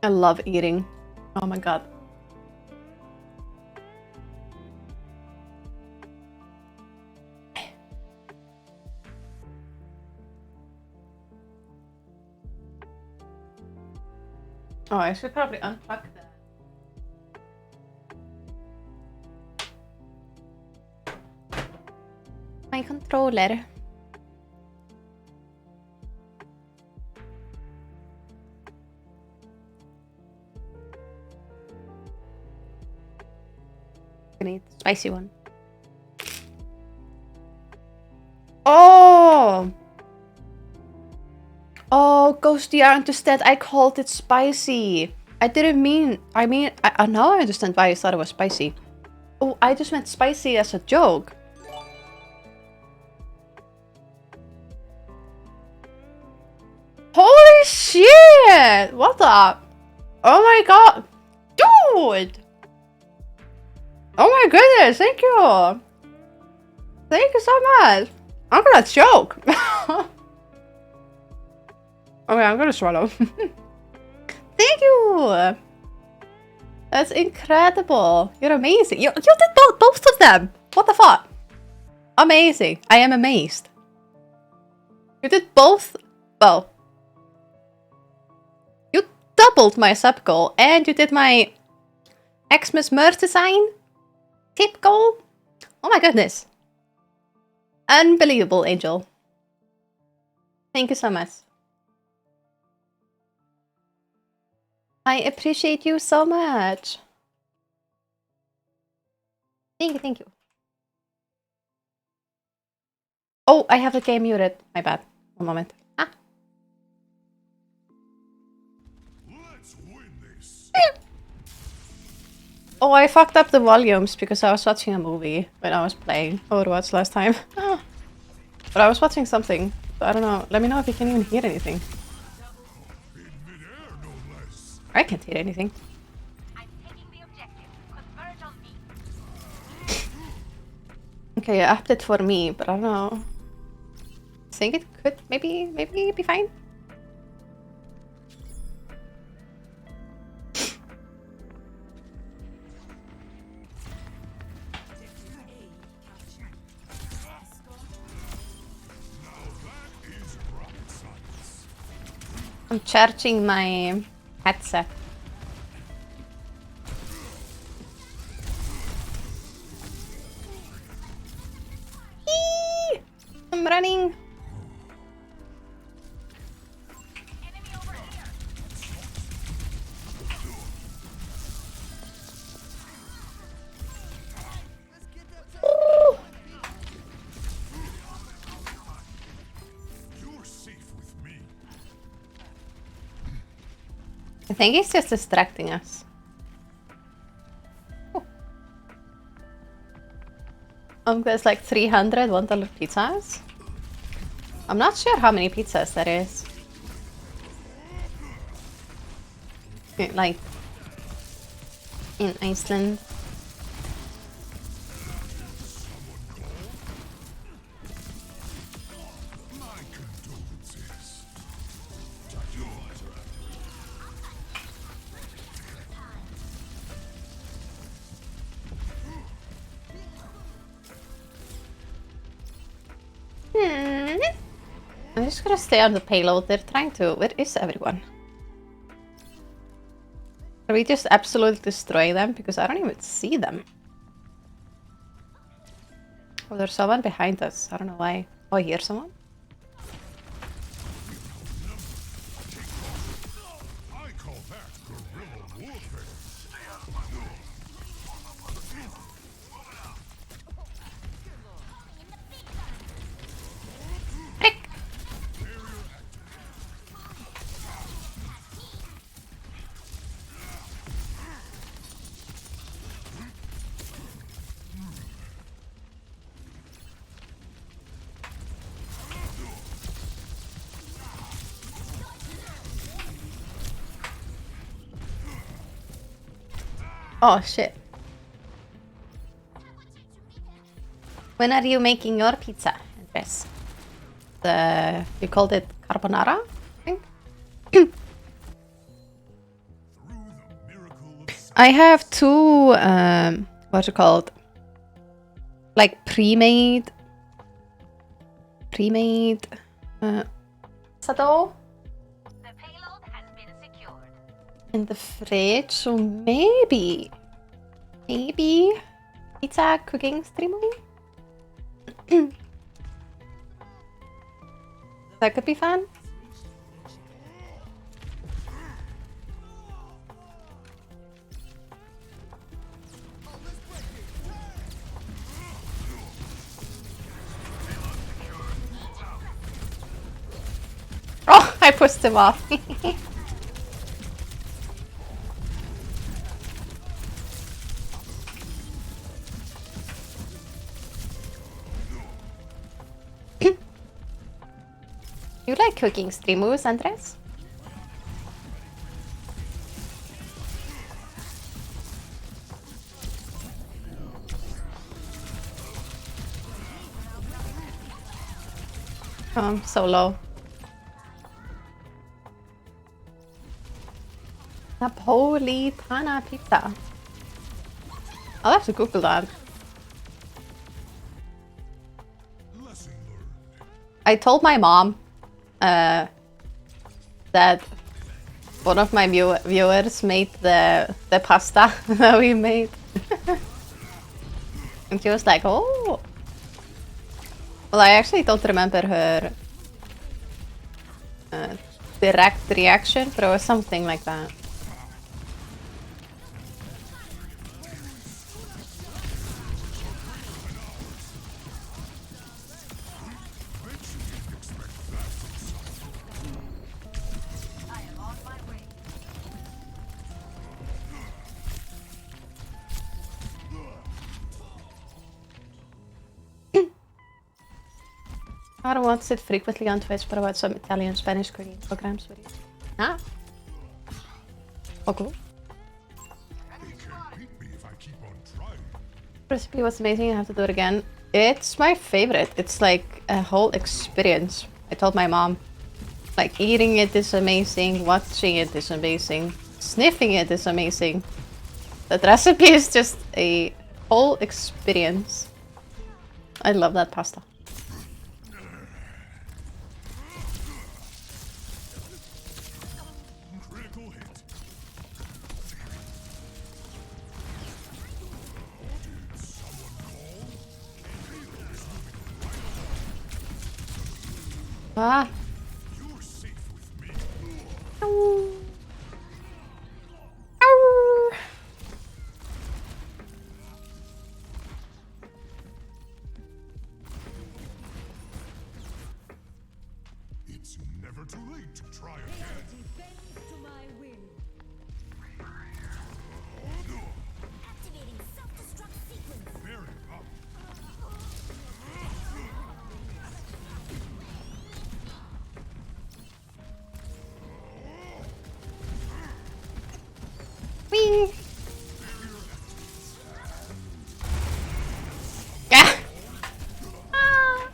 I love eating. Oh my god. Oh, I should probably unplug that. My controller. Gonna eat the spicy one. Oh! Oh, Ghosty, I understand. I called it spicy. I didn't mean... now I understand why you thought it was spicy. Oh, I just meant spicy as a joke. Holy shit! What the... Oh my god! Dude! Oh my goodness, thank you! Thank you so much! I'm gonna choke! Okay, I'm gonna swallow. Thank you! That's incredible! You're amazing! You did both of them! What the fuck? Amazing! I am amazed. You did both... Well... You doubled my sub goal and you did my... Xmas merch design? Tip goal? Oh my goodness. Unbelievable, Angel. Thank you so much. I appreciate you so much. Thank you, thank you. Oh, I have the game muted. My bad. One moment. Ah. Let's win this. Oh, I fucked up the volumes because I was watching a movie when I was playing Overwatch last time. But I was watching something. I don't know. Let me know if you can even hear anything. I can't hear anything. I'm taking the objective. Converge on me. Okay, I upped it for me, but I don't know. I think it could maybe be fine. I'm charging my headset. Eee! I'm running. Enemy over here. You're safe with me. I think he's just distracting us. There's like 300 $1 pizzas. I'm not sure how many pizzas that is. Like in Iceland. I'm just gonna stay on the payload. They're trying to... Where is everyone? Can we just absolutely destroy them? Because I don't even see them. Oh, there's someone behind us. I don't know why. Oh, I hear someone? I call that guerrilla warfare. Oh shit. When are you making your pizza, Andres? You called it carbonara, I think? I have two, what's it called? Like pre-made, Sado The payload has been secured. in the fridge, so maybe pizza cooking streamer? That could be fun. Oh, I pushed him off. You like cooking streamers, Andres? So low. Napolitana pizza. I'll have to Google that. I told my mom that one of my viewers made the pasta that we made. And she was like, oh. Well, I actually don't remember her direct reaction, but it was something like that. I don't want to sit frequently on Twitch, but I watch some Italian, Spanish, Korean programs with you. Ah. Oh, cool. Recipe was amazing. I have to do it again. It's my favorite. It's like a whole experience. I told my mom, like eating it is amazing, watching it is amazing, sniffing it is amazing. That recipe is just a whole experience. I love that pasta. Ah. Ow. Ow. It's never too late to try again. To my will. Activating self-destruct sequence. Fair enough. Whee. Ah. Ah.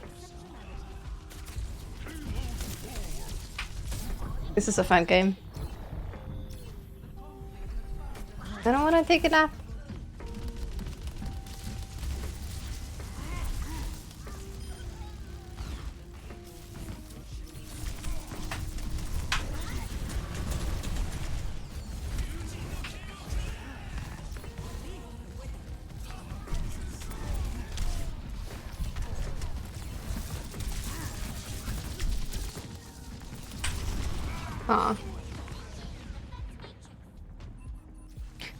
This is a fun game. I don't want to take a nap. Aw.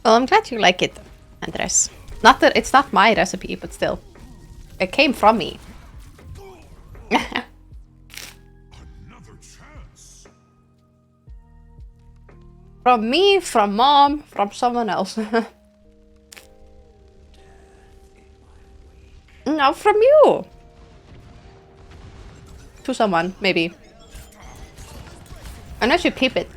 Well, I'm glad you like it, Andres. Not that it's not my recipe, but still. It came from me. Another chance. From me, from mom, from someone else. No, from you. To someone, maybe. Unless you keep it.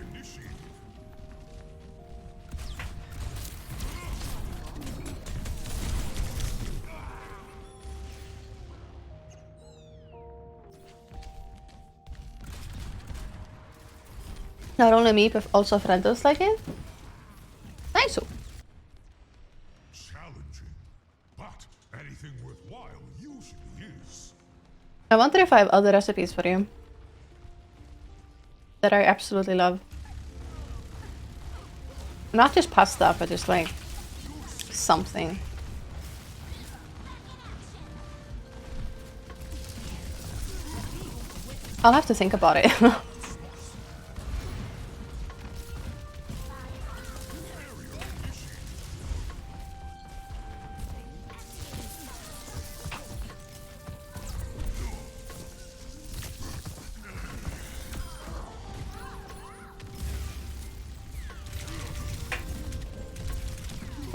Not only me, but also friends like it. Nice. wonder if I have other recipes for you that I absolutely love. Not just pasta, but just like something. I'll have to think about it.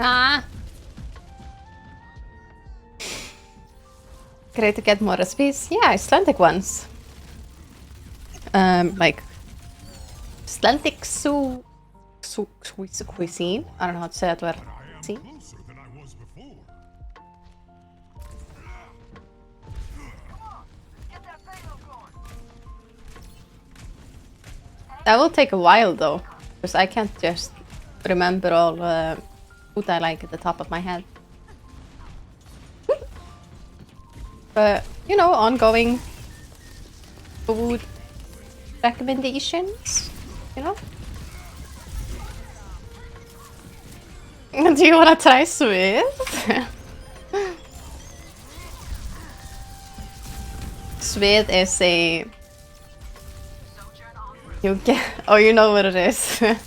Ah. Great to get more recipes. Yeah, Icelandic ones. Like Icelandic cuisine. I don't know how to say that word. I am See? closer than I was before. Get that payload going. That will take a while though, because I can't just remember all food I like at the top of my head. But you know, ongoing food recommendations, you know? Do you want to try Swede? Swede is a... You get... Oh, you know what it is. Keep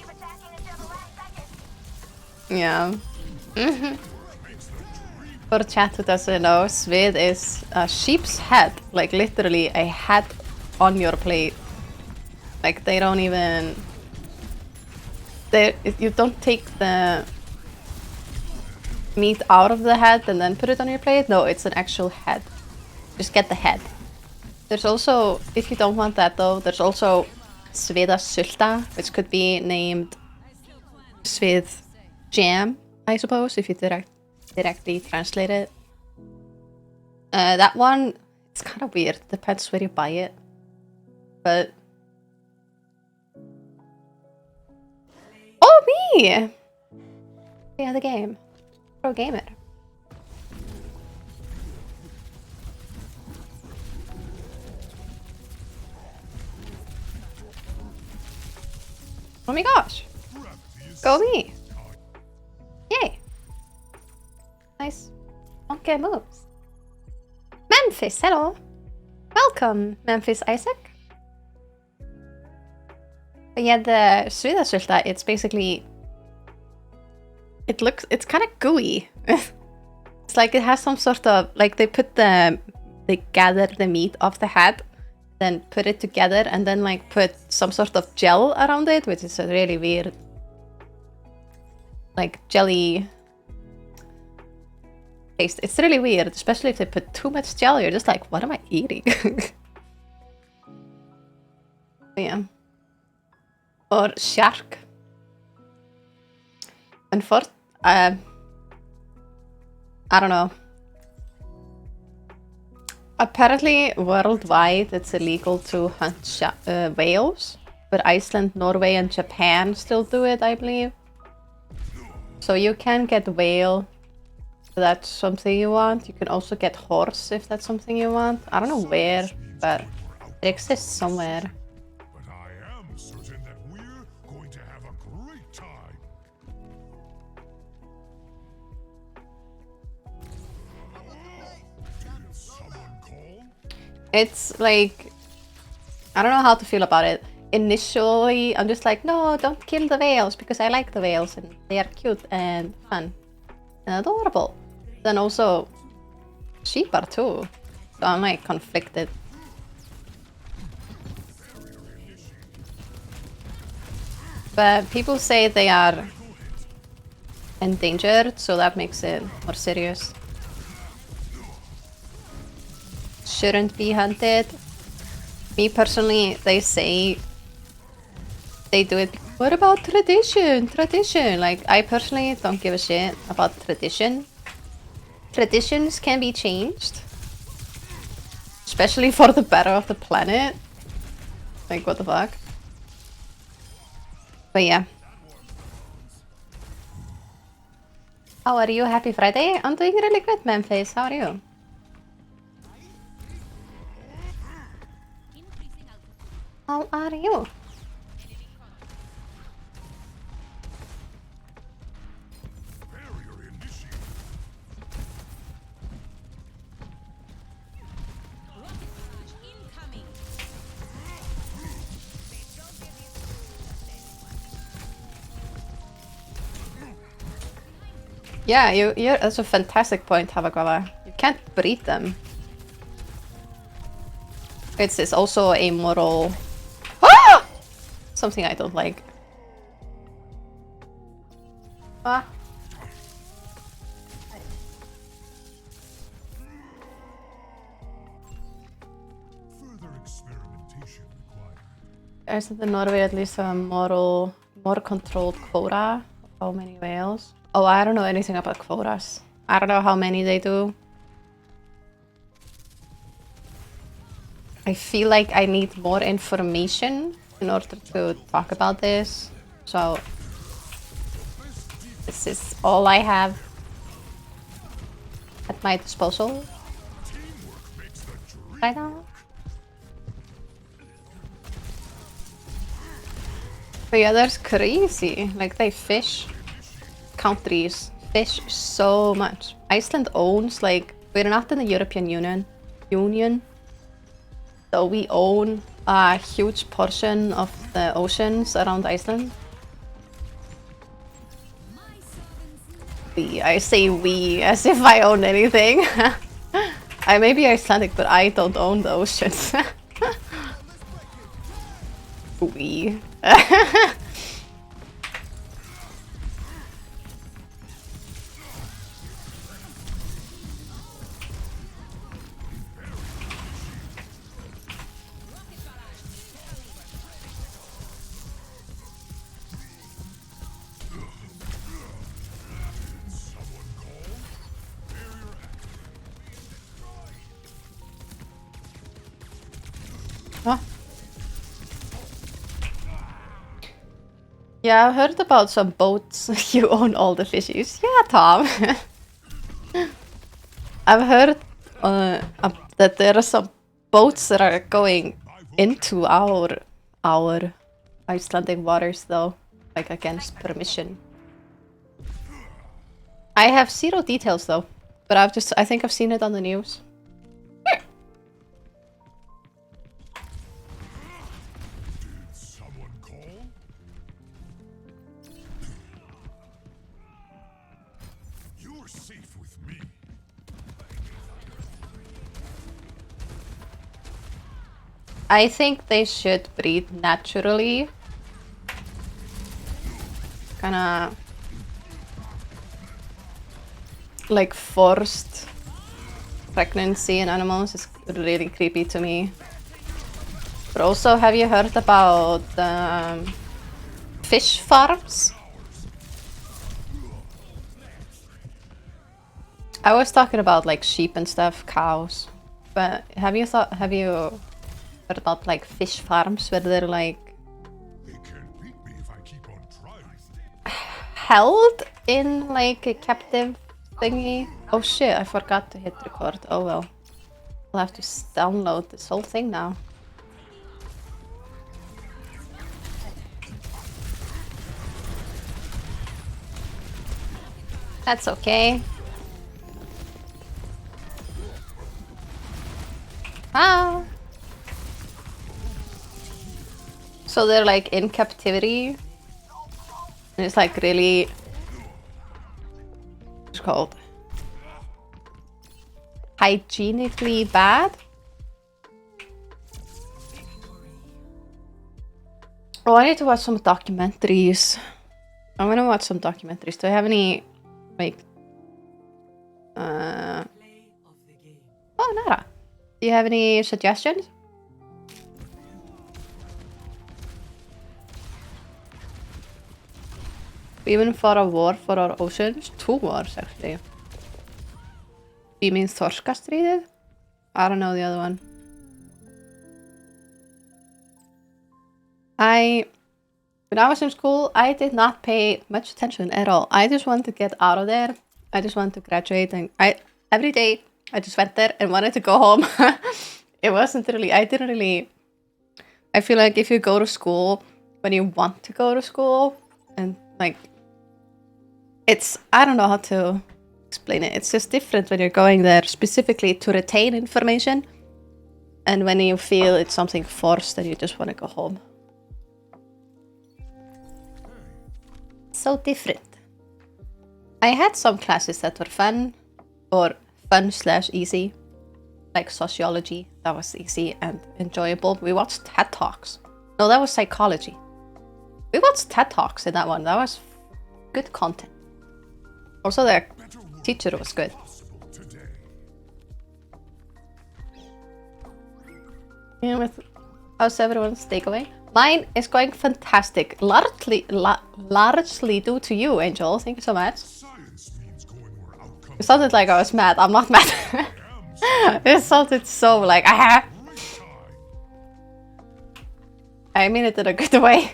attacking until the last second. Yeah. For chat who doesn't know, Swede is a sheep's head. Like literally a head on your plate. Like they don't even... You don't take the meat out of the head and then put it on your plate. No, it's an actual head. Just get the head. There's also, if you don't want that though, there's also Svedasulta, which could be named Sved jam, I suppose, if you directly translate it. That one, it's kind of weird. Depends where you buy it. But... Oh, me! Yeah, the game. Pro gamer. Oh my gosh. Go me. Yay. Nice. Okay moves. Memphis, hello. Welcome, Memphis Isaac. But yeah, the Svedasulta, it's basically... It's kind of gooey. It's like it has some sort of... Like they gather the meat off the head, then put it together, and then like put some sort of gel around it, which is a really weird... Like jelly... taste. It's really weird, especially if they put too much gel. You're just like, what am I eating? Yeah. Or shark. And for I don't know. Apparently, worldwide, it's illegal to hunt whales, but Iceland, Norway, and Japan still do it, I believe. So you can get whale if that's something you want. You can also get horse if that's something you want. I don't know where, but it exists somewhere. But I am certain that we're going to have a great time. Did someone call? It's like, I don't know how to feel about it. Initially, I'm just like, no, don't kill the whales because I like the whales and they are cute and fun and adorable. Then also, sheep are too. So I'm like conflicted. But people say they are endangered, so that makes it more serious. Shouldn't be hunted. Me personally, they say they do it. What about tradition? Tradition. Like, I personally don't give a shit about tradition. Traditions can be changed. Especially for the better of the planet. Like, what the fuck? But yeah. How are you? Happy Friday? I'm doing really good, Memphis. How are you? How are you? Barrier initiated. Yeah, that's a fantastic point, Havagawa. You can't breed them. It's also a moral... Ah! Something I don't like. Ah. Further experimentation required. Isn't in Norway at least a more controlled quota? How many whales? Oh, I don't know anything about quotas. I don't know how many they do. I feel like I need more information in order to talk about this. So this is all I have at my disposal right now. But yeah, that's crazy. Like they fish countries fish so much. Iceland owns like we're not in the European Union. So we own a huge portion of the oceans around Iceland. I say we as if I own anything. I may be Icelandic, but I don't own the oceans. We. Huh? Yeah, I've heard about some boats. You own all the fishes. Yeah, Tom. I've heard that there are some boats that are going into our Icelandic waters, though, like against permission. I have zero details, though, but I think I've seen it on the news. Did someone call? You're safe with me. I think they should breed naturally. Kinda like forced pregnancy in animals is really creepy to me. But also, have you heard about fish farms? I was talking about like sheep and stuff, cows. But have you heard about like fish farms where they're like They can't beat me if I keep on trying. held in like a captive thingy? Oh shit, I forgot to hit record. Oh well. I'll have to download this whole thing now. That's okay. Ah. So they're like in captivity. And it's like really... What's it called? Hygienically bad? Oh, I need to watch some documentaries. I'm gonna watch some documentaries. Do I have any, like... Oh, Nara. Do you have any suggestions? Even for a war for our oceans? 2 wars, actually. Do you mean Þorskastríðið? I don't know the other one. When I was in school, I did not pay much attention at all. I just wanted to get out of there. I just wanted to graduate, and every day I just went there and wanted to go home. It wasn't really, I didn't really I feel like if you go to school when you want to go to school, and like, it's, I don't know how to explain it. It's just different when you're going there specifically to retain information, and when you feel it's something forced and you just want to go home. So different. I had some classes that were fun, or fun/easy, like sociology. That was easy and enjoyable. We watched TED Talks. No, that was psychology. We watched TED Talks in that one. That was good content. Also, the teacher was good. Yeah, with how's everyone's takeaway? Mine is going fantastic. Largely due to you, Angel. Thank you so much. It sounded like I was mad. I'm not mad. It sounded so like, ah. I mean it in a good way.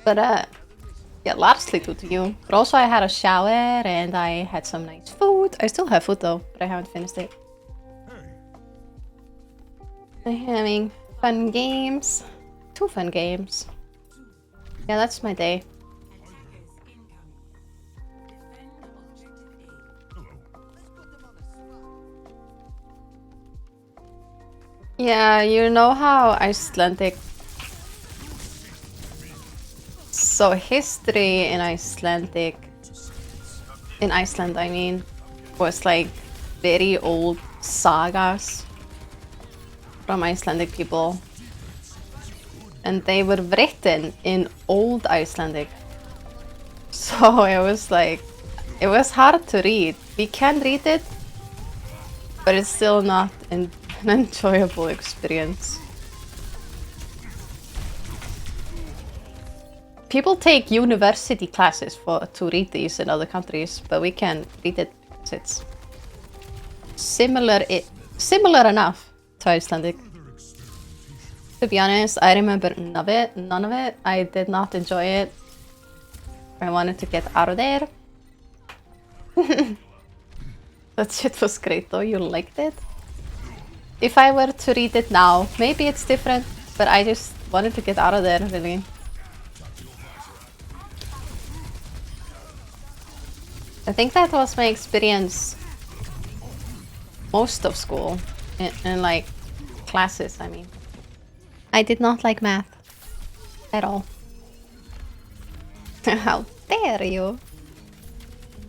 But yeah, largely due to you. But also I had a shower and I had some nice food. I still have food though, but I haven't finished it. I'm having fun games. 2 fun games. Yeah, that's my day. Yeah, you know how Icelandic... So history in Icelandic... In Iceland, I mean, was like very old sagas from Icelandic people. And they were written in old Icelandic. So it was like... It was hard to read. We can read it, but it's still not an enjoyable experience. People take university classes to read these in other countries, but we can read it because it's similar enough to Icelandic. To be honest, I remember none of it. I did not enjoy it. I wanted to get out of there. That shit was great though, you liked it? If I were to read it now, maybe it's different, but I just wanted to get out of there, really. I think that was my experience most of school, in like classes, I mean. I did not like math at all. How dare you?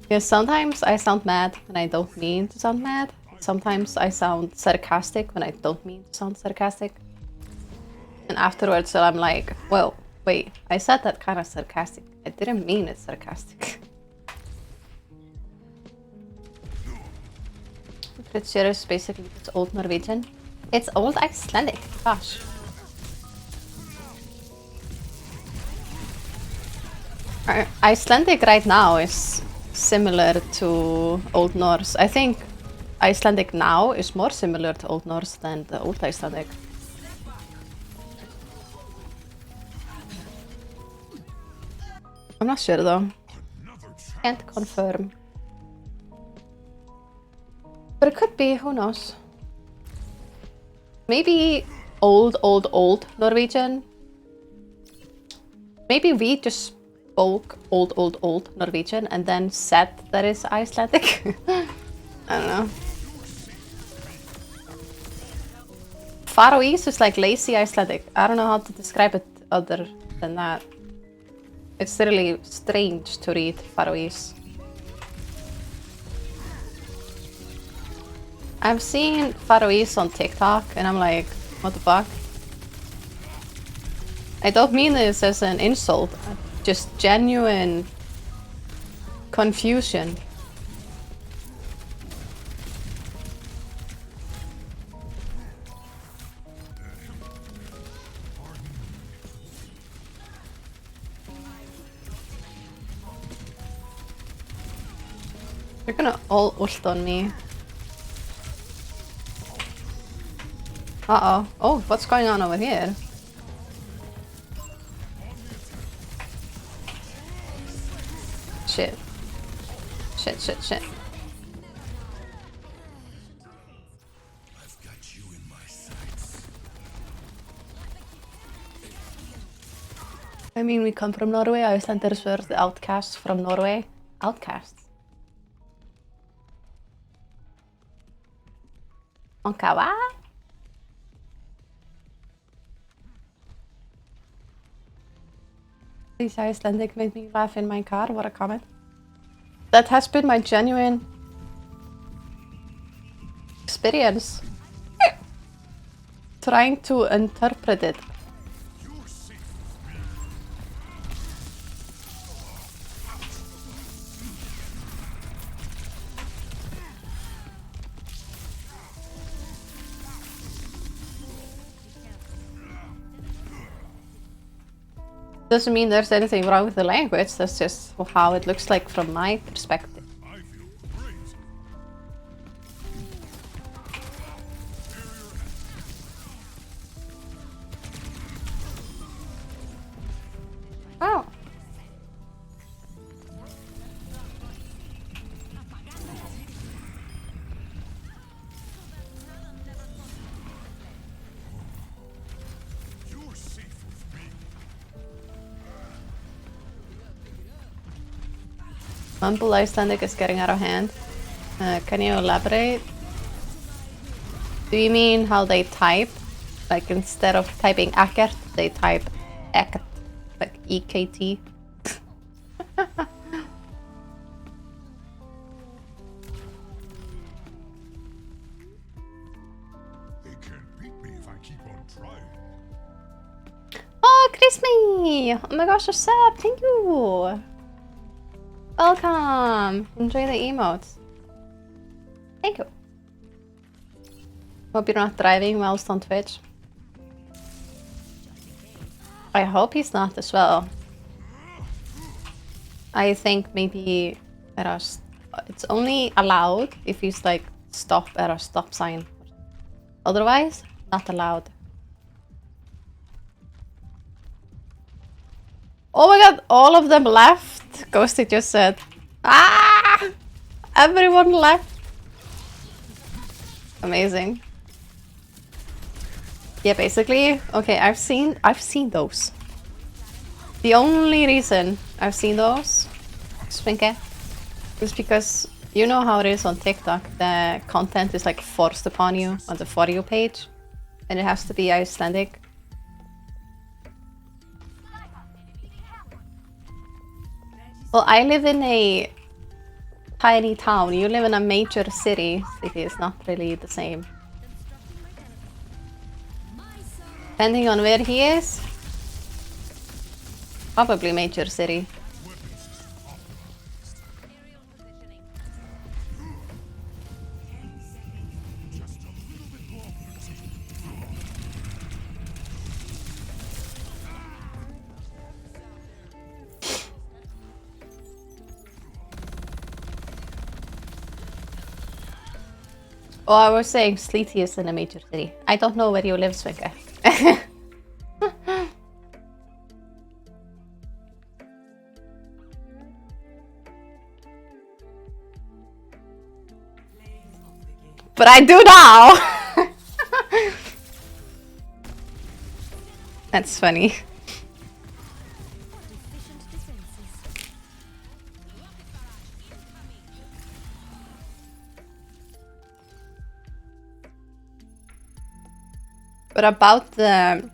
Yeah, sometimes I sound mad when I don't mean to sound mad. Sometimes I sound sarcastic when I don't mean to sound sarcastic. And afterwards I'm like, well, wait, I said that kind of sarcastic. I didn't mean it sarcastic. PurrpleCat is basically it's old Norwegian. It's old Icelandic, gosh. Icelandic right now is similar to Old Norse. I think Icelandic now is more similar to Old Norse than the Old Icelandic. I'm not sure though. Can't confirm. But it could be, who knows? Maybe old Norwegian. Maybe we just spoke old Norwegian and then said that it's Icelandic. I don't know. Faroese is like lazy Icelandic. I don't know how to describe it other than that. It's really strange to read Faroese. I've seen Faroese on TikTok and I'm like, what the fuck? I don't mean this as an insult, just genuine confusion. You're gonna all ult on me. Uh-oh. Oh, what's going on over here? Shit. Shit. I've got you in my sights. I mean, we come from Norway. Icelanders were the outcasts from Norway. Outcasts? Okay, what? These Icelandic made me laugh in my car. What a comment. That has been my genuine experience. Trying to interpret it. Doesn't mean there's anything wrong with the language, that's just how it looks like from my perspective. I feel great. Oh. You're safe with me. Mumble Icelandic is getting out of hand. Can you elaborate? Do you mean how they type? Like instead of typing Ekkert, they type Ekkert, like EKT. They can't beat me if I keep on trying. Oh, Chrismy! Oh my gosh, what's up? Thank you! Welcome! Enjoy the emotes. Thank you. Hope you're not driving whilst on Twitch. I hope he's not as well. I think maybe it's only allowed if he's like stop at a stop sign. Otherwise, not allowed. Oh my god, all of them left. Ghosty just said, ah! Everyone left. Amazing. Yeah, basically, okay, I've seen those. The only reason I've seen those, Spinke, is because you know how it is on TikTok. The content is like forced upon you on the For You page, and it has to be Icelandic. Well, I live in a tiny town. You live in a major city. City is not really the same. Depending on where he is, probably major city. Oh, I was saying Sleety is in a major city. I don't know where you live, Swinka. But I do now! That's funny. But about the...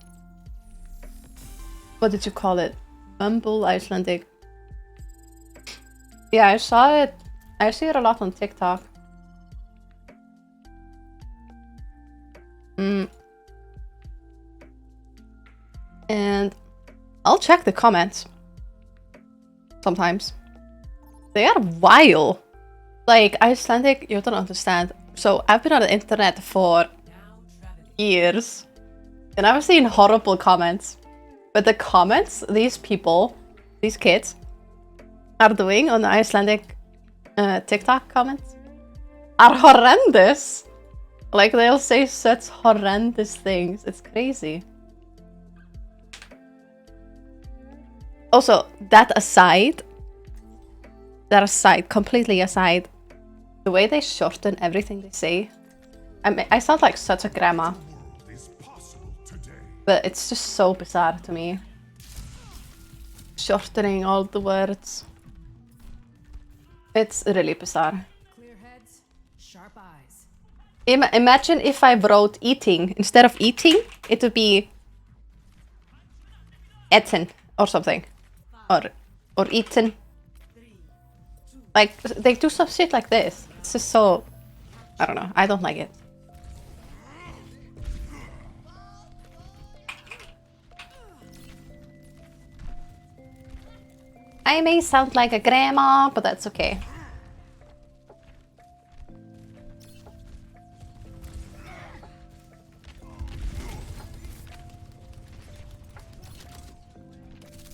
What did you call it? Mumble Icelandic. Yeah, I saw it. I see it a lot on TikTok. And I'll check the comments. Sometimes. They are wild. Like, Icelandic, you don't understand. So, I've been on the internet for years. And I've seen horrible comments. But the comments these people, these kids, are doing on the Icelandic TikTok comments are horrendous. Like, they'll say such horrendous things. It's crazy. Also, that aside, completely aside, the way they shorten everything they say, I sound like such a grandma. But it's just so bizarre to me. shortening all the words. It's really bizarre. Clear heads, sharp eyes. Imagine if I wrote eating instead of eating, it would be eaten or something, or eaten. Like they do some shit like this. It's just so, I don't know. I don't like it. I may sound like a grandma, but that's okay.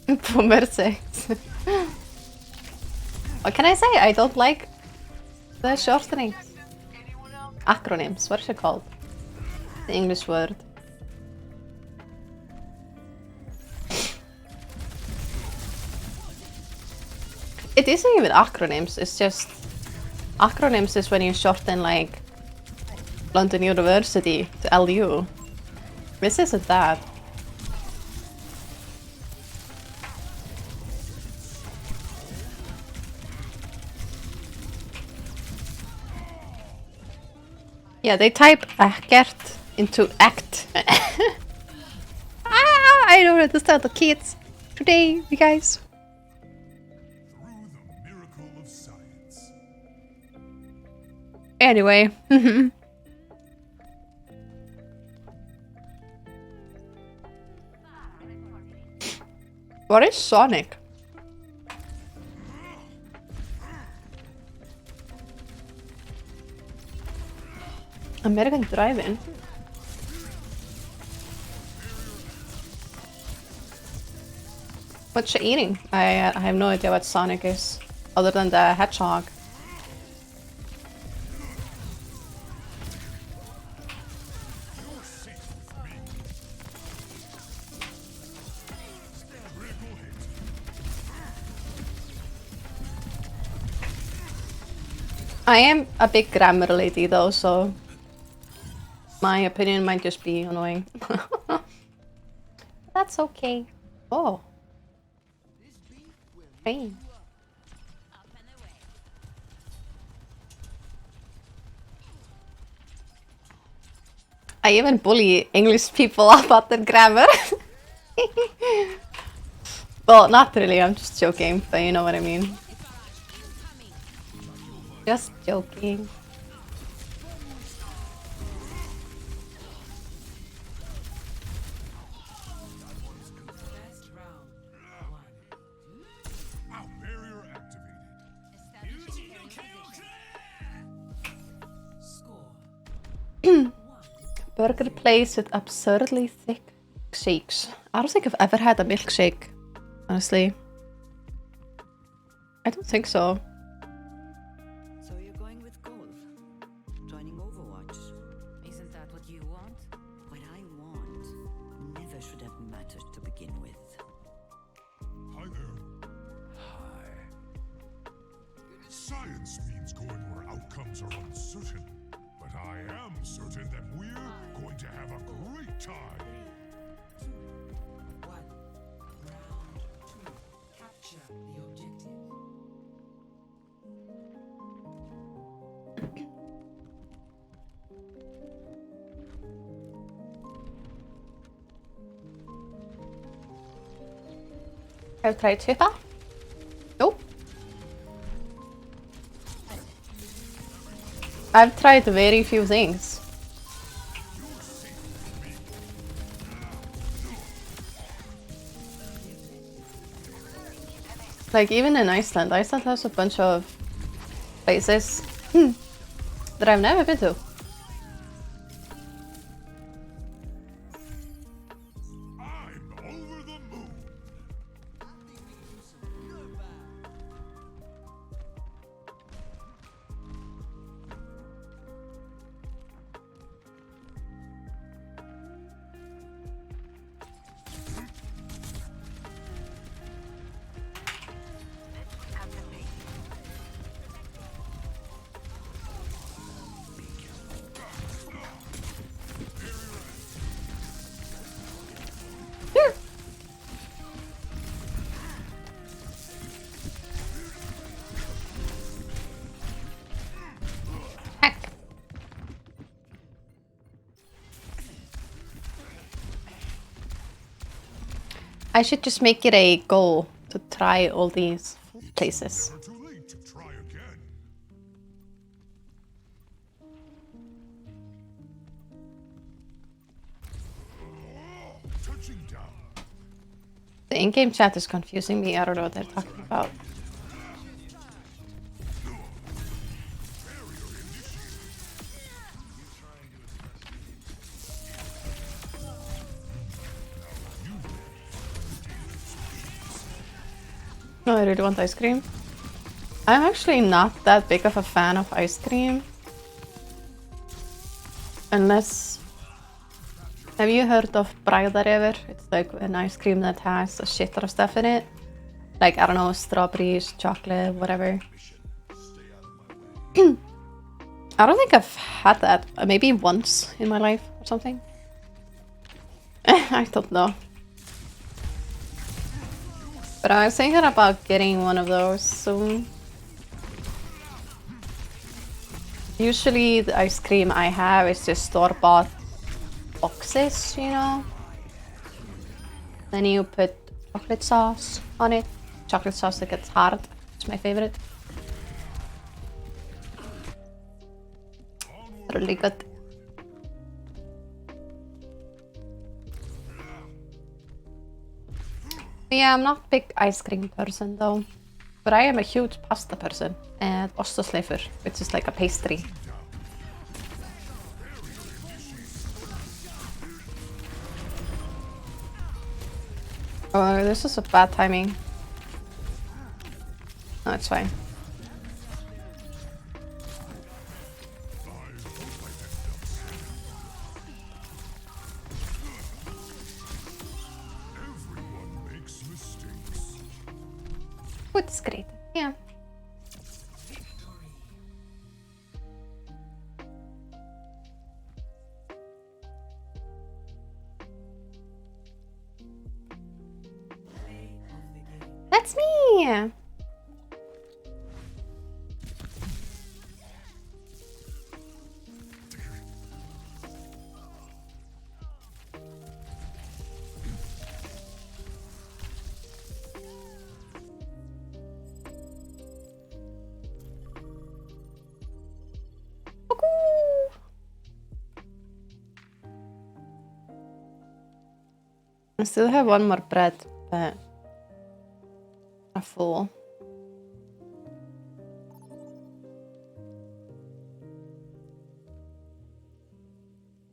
Boomersex. What can I say? I don't like the shortening. Acronyms, what is it called? The English word. It isn't even acronyms, it's just... Acronyms is when you shorten like London University to LU. This isn't that. Yeah, they type Gert into act. I don't understand the kids today, you guys. Through the miracle of science. Anyway. What is Sonic? American Drive-In. What's she eating? I have no idea what Sonic is, other than the hedgehog. I am a big grammar lady though, so my opinion might just be annoying. That's okay. Oh. Hey. I even bully English people about their grammar. Well, not really, I'm just joking, but you know what I mean. Just joking. Our barrier activated. Burger place with absurdly thick shakes. I don't think I've ever had a milkshake, honestly. I don't think so. So you're going with golf? Joining Overwatch? Isn't that what you want? What I want never should have mattered to begin with. Hi there. Hi. Science means going where outcomes are uncertain, but I am certain that we're going to have a great time. 3, 2, 1. Round 2. Capture the objective. I've tried FIFA. Nope. I've tried very few things. Like even in Iceland, Iceland has a bunch of places that I've never been to. I'm over the moon. I should just make it a goal to try all these places. Never too late to try again. Touching down. The in-game chat is confusing me. I don't know what they're talking about. No, I really want ice cream. I'm actually not that big of a fan of ice cream. Unless... Have you heard of bragðareifur? It's like an ice cream that has a shit ton of stuff in it. Like, I don't know, strawberries, chocolate, whatever. I don't think I've had that. Maybe once in my life or something. I don't know. But I was thinking about getting one of those soon. Usually the ice cream I have is just store-bought boxes, you know? Then you put chocolate sauce on it. Chocolate sauce that gets hard. It's my favorite. Really good. Yeah, I'm not a big ice cream person though. But I am a huge pasta person. And ostasleifur, which is like a pastry. Oh, this is a bad timing. No, it's fine. Everyone makes mistakes. Oh, it's great. Yeah. That's me! I still have one more bread, but I'm full.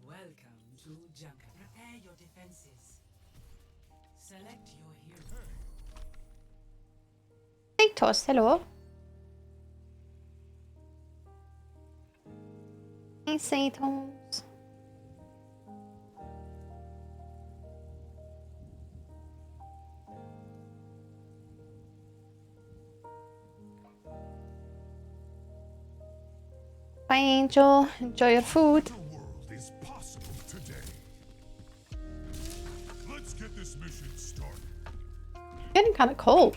Welcome to Junker. Prepare your defenses. Select your hero. Hey, Toss, hello. Hey, Satos. Bye, Angel. Enjoy your food. The world is possible today. Let's get this mission started. Getting kind of cold.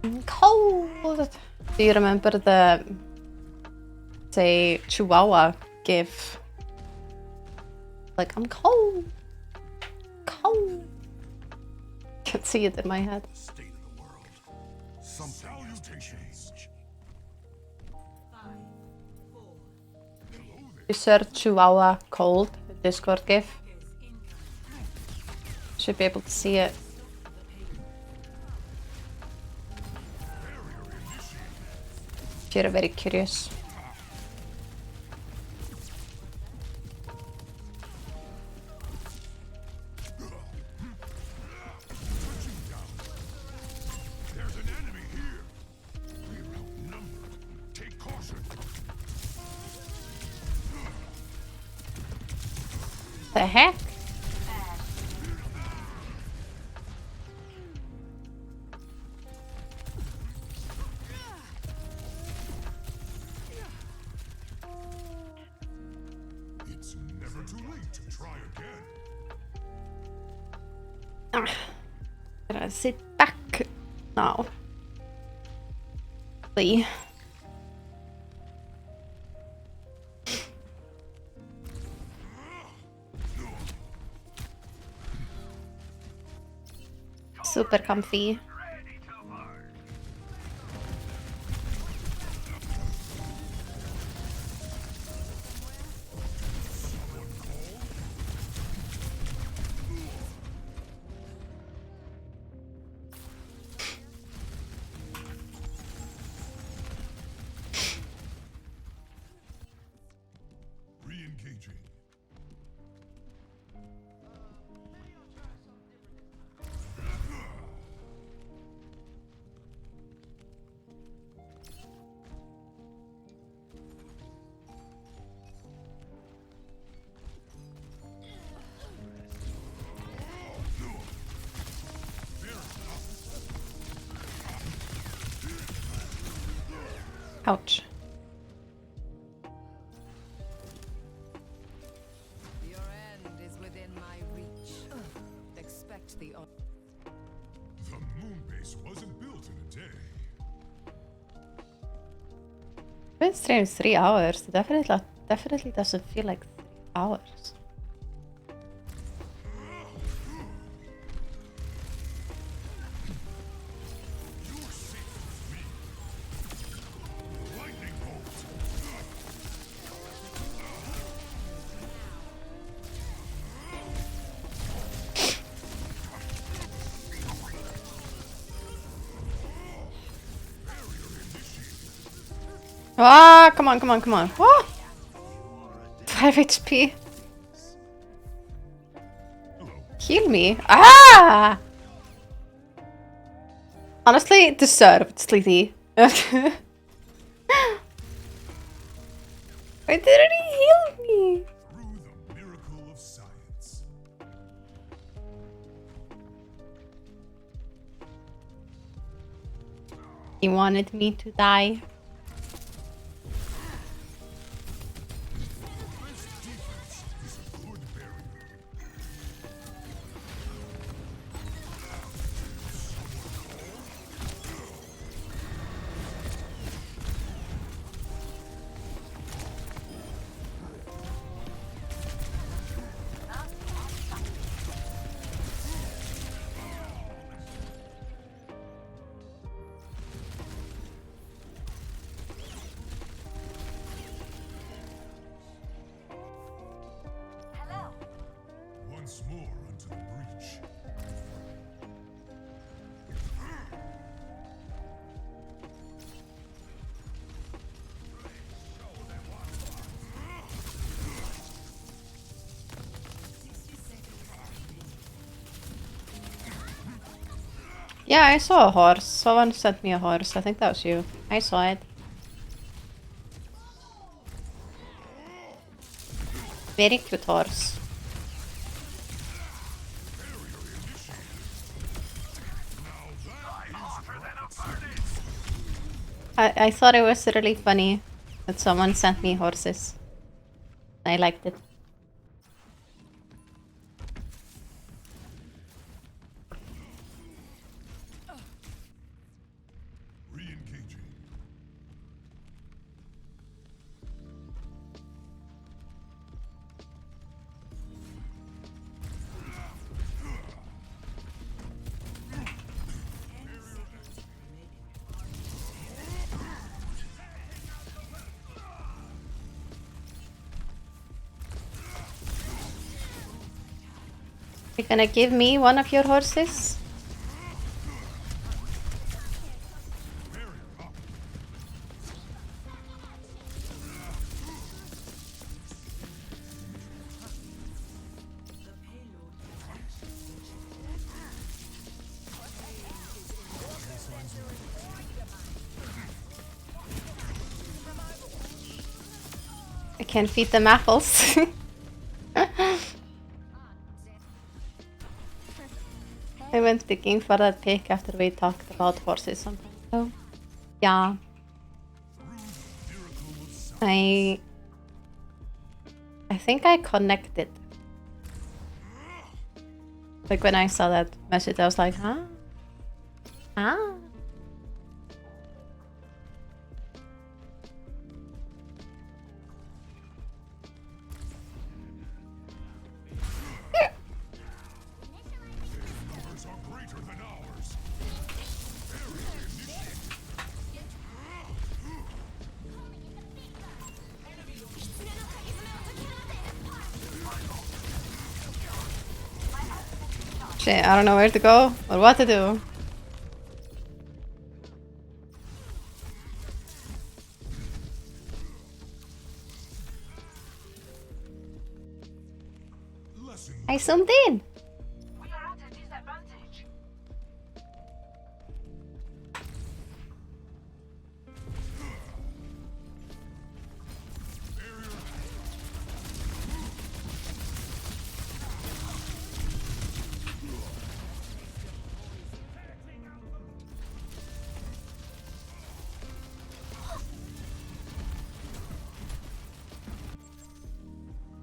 I'm cold. Do you remember the, say, Chihuahua gif? Like, I'm cold. Cold. Can't see it in my head. The state of the world. Something has to change. You search Chihuahua cold, Discord gif. Should be able to see it. If you're very curious. There's an enemy here. We're outnumbered. Take caution. The heck? It's never too late to try again. Gonna sit back now. Lee. Super comfy. Re-engaging. Ouch. Your end is within my reach. Expect the The moon base wasn't built in a day. Been streamed 3 hours. Definitely doesn't feel like 3 hours. You're safe with me. Lightning bolt. Ah, come on, come on, come on. Ah! 5 HP. Hello. Heal me. Ah! Honestly, deserved, Slithy. Why didn't he heal me? Through the miracle of science. He wanted me to die. This defense is a good barrier. Hello. Once more unto the breach. Yeah, I saw a horse. Someone sent me a horse. I think that was you. I saw it. Very cute horse. I thought it was really funny that someone sent me horses. I liked it. Re-engaging. You gonna give me one of your horses? I can feed them apples. I went digging for that pic after we talked about horses some time ago. Yeah. I think I connected. Like when I saw that message, I was like, huh? Ah. Shit, I don't know where to go or what to do. Lesson I zoomed in. We are at a disadvantage.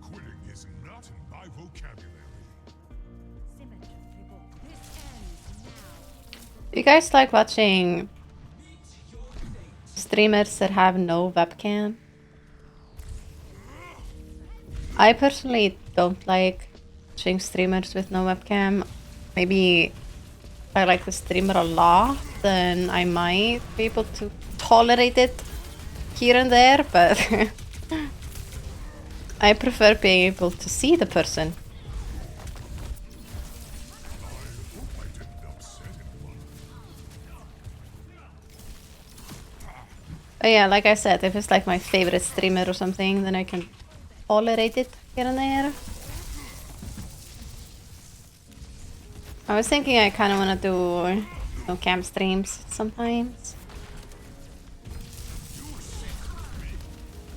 quitting is not in my vocabulary. Do you guys like watching streamers that have no webcam? I personally don't like watching streamers with no webcam. Maybe if I like the streamer a lot, then I might be able to tolerate it here and there, but I prefer being able to see the person. I didn't upset anyone. But yeah, like I said, if it's like my favorite streamer or something, then I can tolerate it here and there. I was thinking I kind of want to do no cam streams sometimes.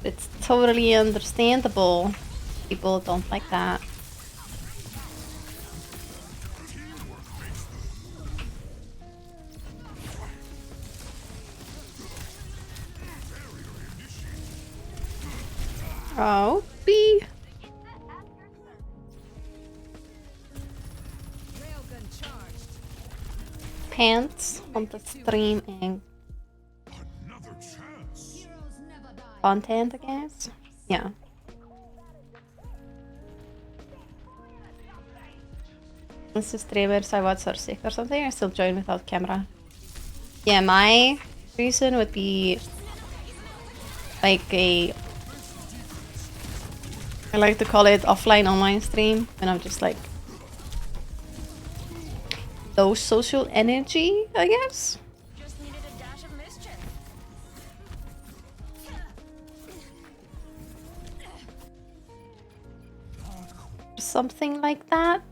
It's totally understandable. People don't like that. Oh, B. Pants on the stream and Another chance. content, I guess. Yeah. Since the streamers I watch are sick or something, I still join without camera. Yeah, my reason would be like I like to call it offline online stream, and I'm just like low social energy, I guess. Just needed a dash of mischief. Something like that.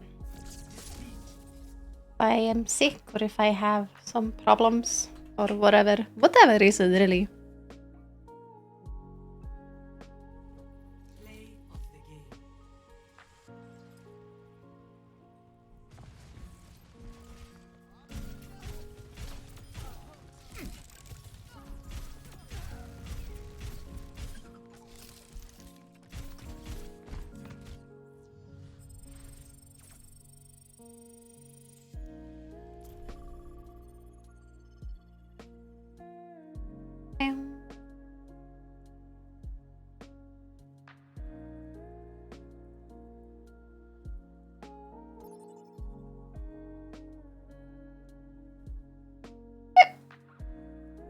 If I am sick or if I have some problems or whatever reason really. Play of the game.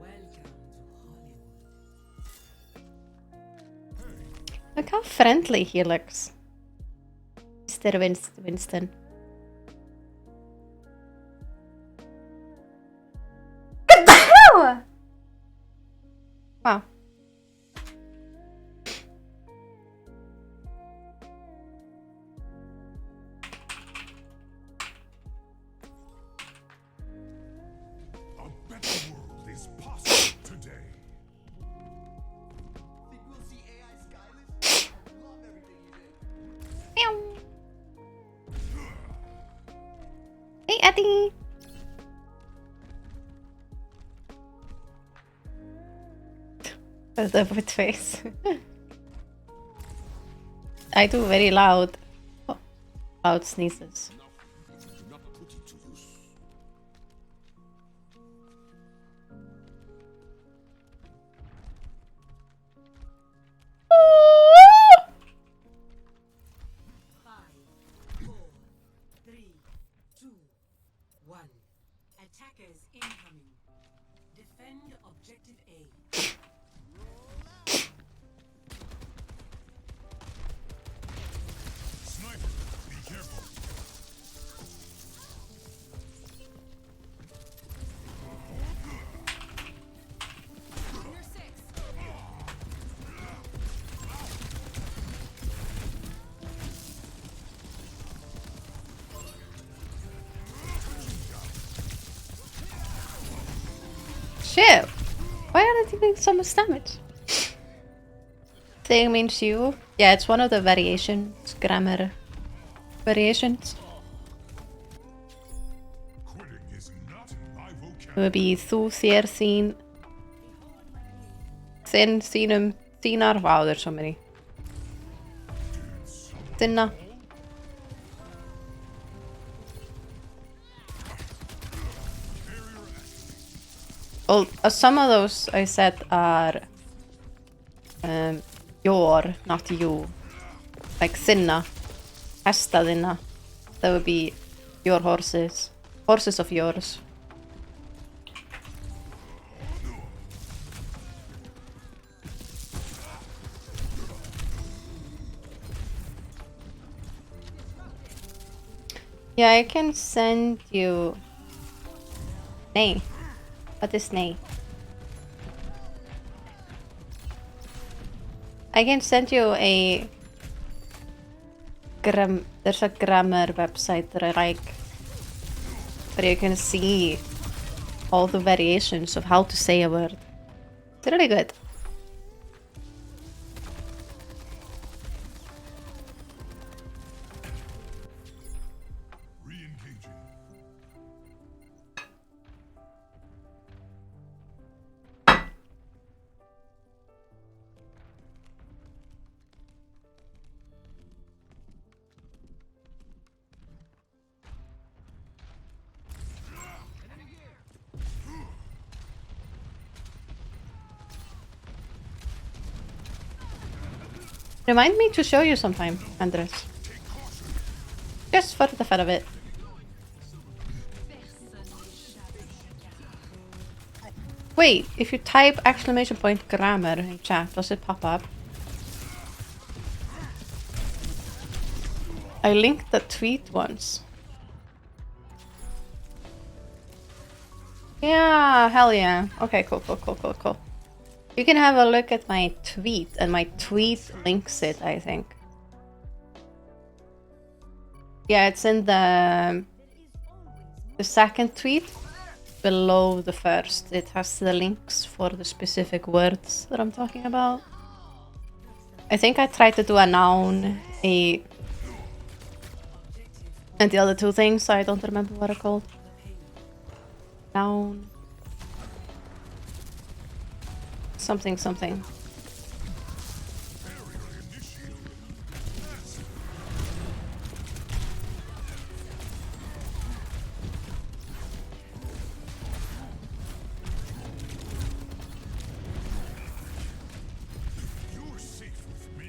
Welcome to Hollywood. Look how friendly he looks. Mr. Winston. Wow. A better world is possible today. Think we'll see AI Skyless? Love everything you did. Meow. Hey, Eddie. That's the with face. I do very loud sneezes. Do not put it to use. Five, four, three, two, one. Attackers incoming. Defend objective A. Sniper, be careful. Shit! Why are they doing so much damage? Thing means you. Yeah, it's one of the variations, grammar variations. Quitting is not in my It vocabulary. would be þú, þér, þín, þinn, þínum, þínar. Wow, there's so many. Þinna. Well, some of those I said are your, not you. Like þinna, hesta þinna. That would be your horses. Horses of yours. Yeah, I can send you... Nay. What is nay? I can send you a... There's a grammar website that I like. Where you can see all the variations of how to say a word. It's really good. Re-engaging. Remind me to show you sometime, Andres. Just for the fun of it. Wait, if you type exclamation point grammar in chat, does it pop up? I linked the tweet once. Yeah, hell yeah. Okay, cool. You can have a look at my tweet, and my tweet links it, I think. Yeah, it's in the second tweet below the first. It has the links for the specific words that I'm talking about. I think I tried to do a noun, and the other two things, I don't remember what they're called. Noun. Something. You're safe with me.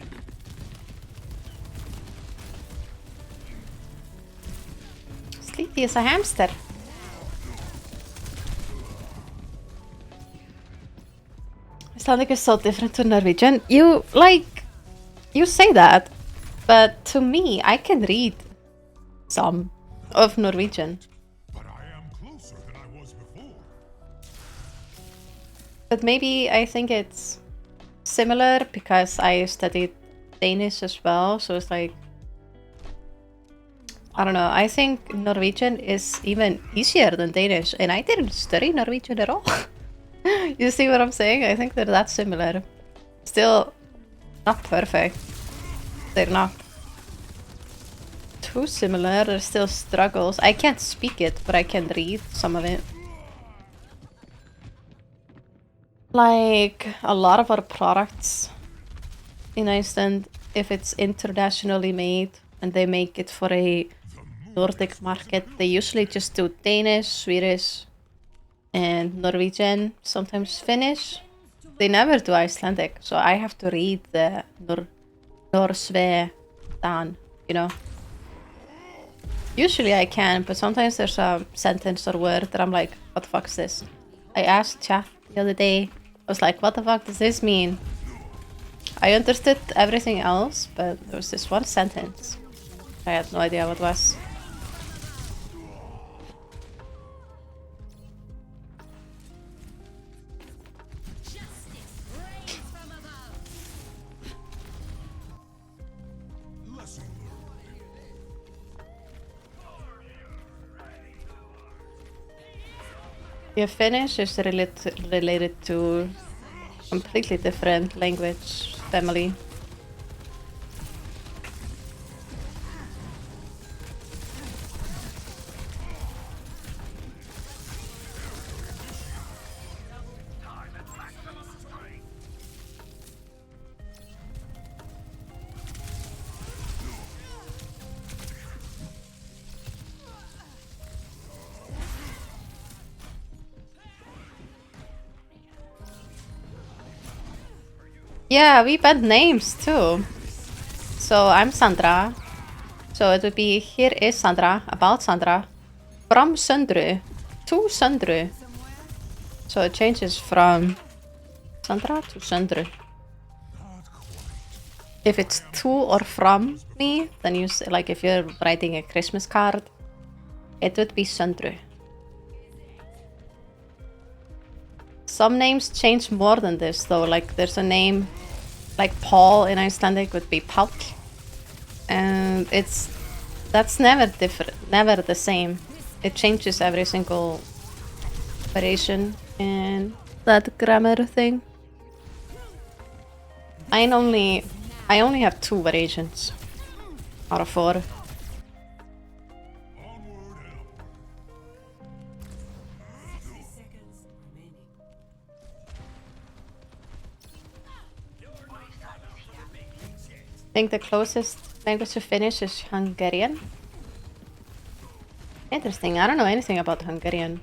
Sleepy is a hamster. Icelandic is so different to Norwegian. You say that, but to me, I can read some of Norwegian. But I am closer than I was before. But maybe I think it's similar because I studied Danish as well, so it's like, I don't know, I think Norwegian is even easier than Danish, and I didn't study Norwegian at all. You see what I'm saying? I think they're that similar. Still not perfect. They're not too similar, there's still struggles. I can't speak it, but I can read some of it. Like a lot of our products in Iceland, if it's internationally made and they make it for a Nordic market, they usually just do Danish, Swedish, and Norwegian, sometimes Finnish. They never do Icelandic, so I have to read the Norsve Dan, you know. Usually I can, but sometimes there's a sentence or word that I'm like, what the fuck is this? I asked chat the other day, I was like, what the fuck does this mean? I understood everything else, but there was this one sentence. I had no idea what it was. Lesson learned. Your Finnish is related to completely different language family. Yeah, we bent names too. So I'm Sandra. So it would be here is Sandra, about Sandra, from Sandru to Sandru. So it changes from Sandra to Sandru. If it's to or from me, then you say, like if you're writing a Christmas card, it would be Sandru. Some names change more than this though. Like there's a name like Paul in Icelandic would be Páll. And that's never different, never the same. It changes every single variation in that grammar thing. I only have 2 variations out of 4. Onward and upward. 60 seconds remaining. I think the closest language to Finnish is Hungarian. Interesting. I don't know anything about Hungarian.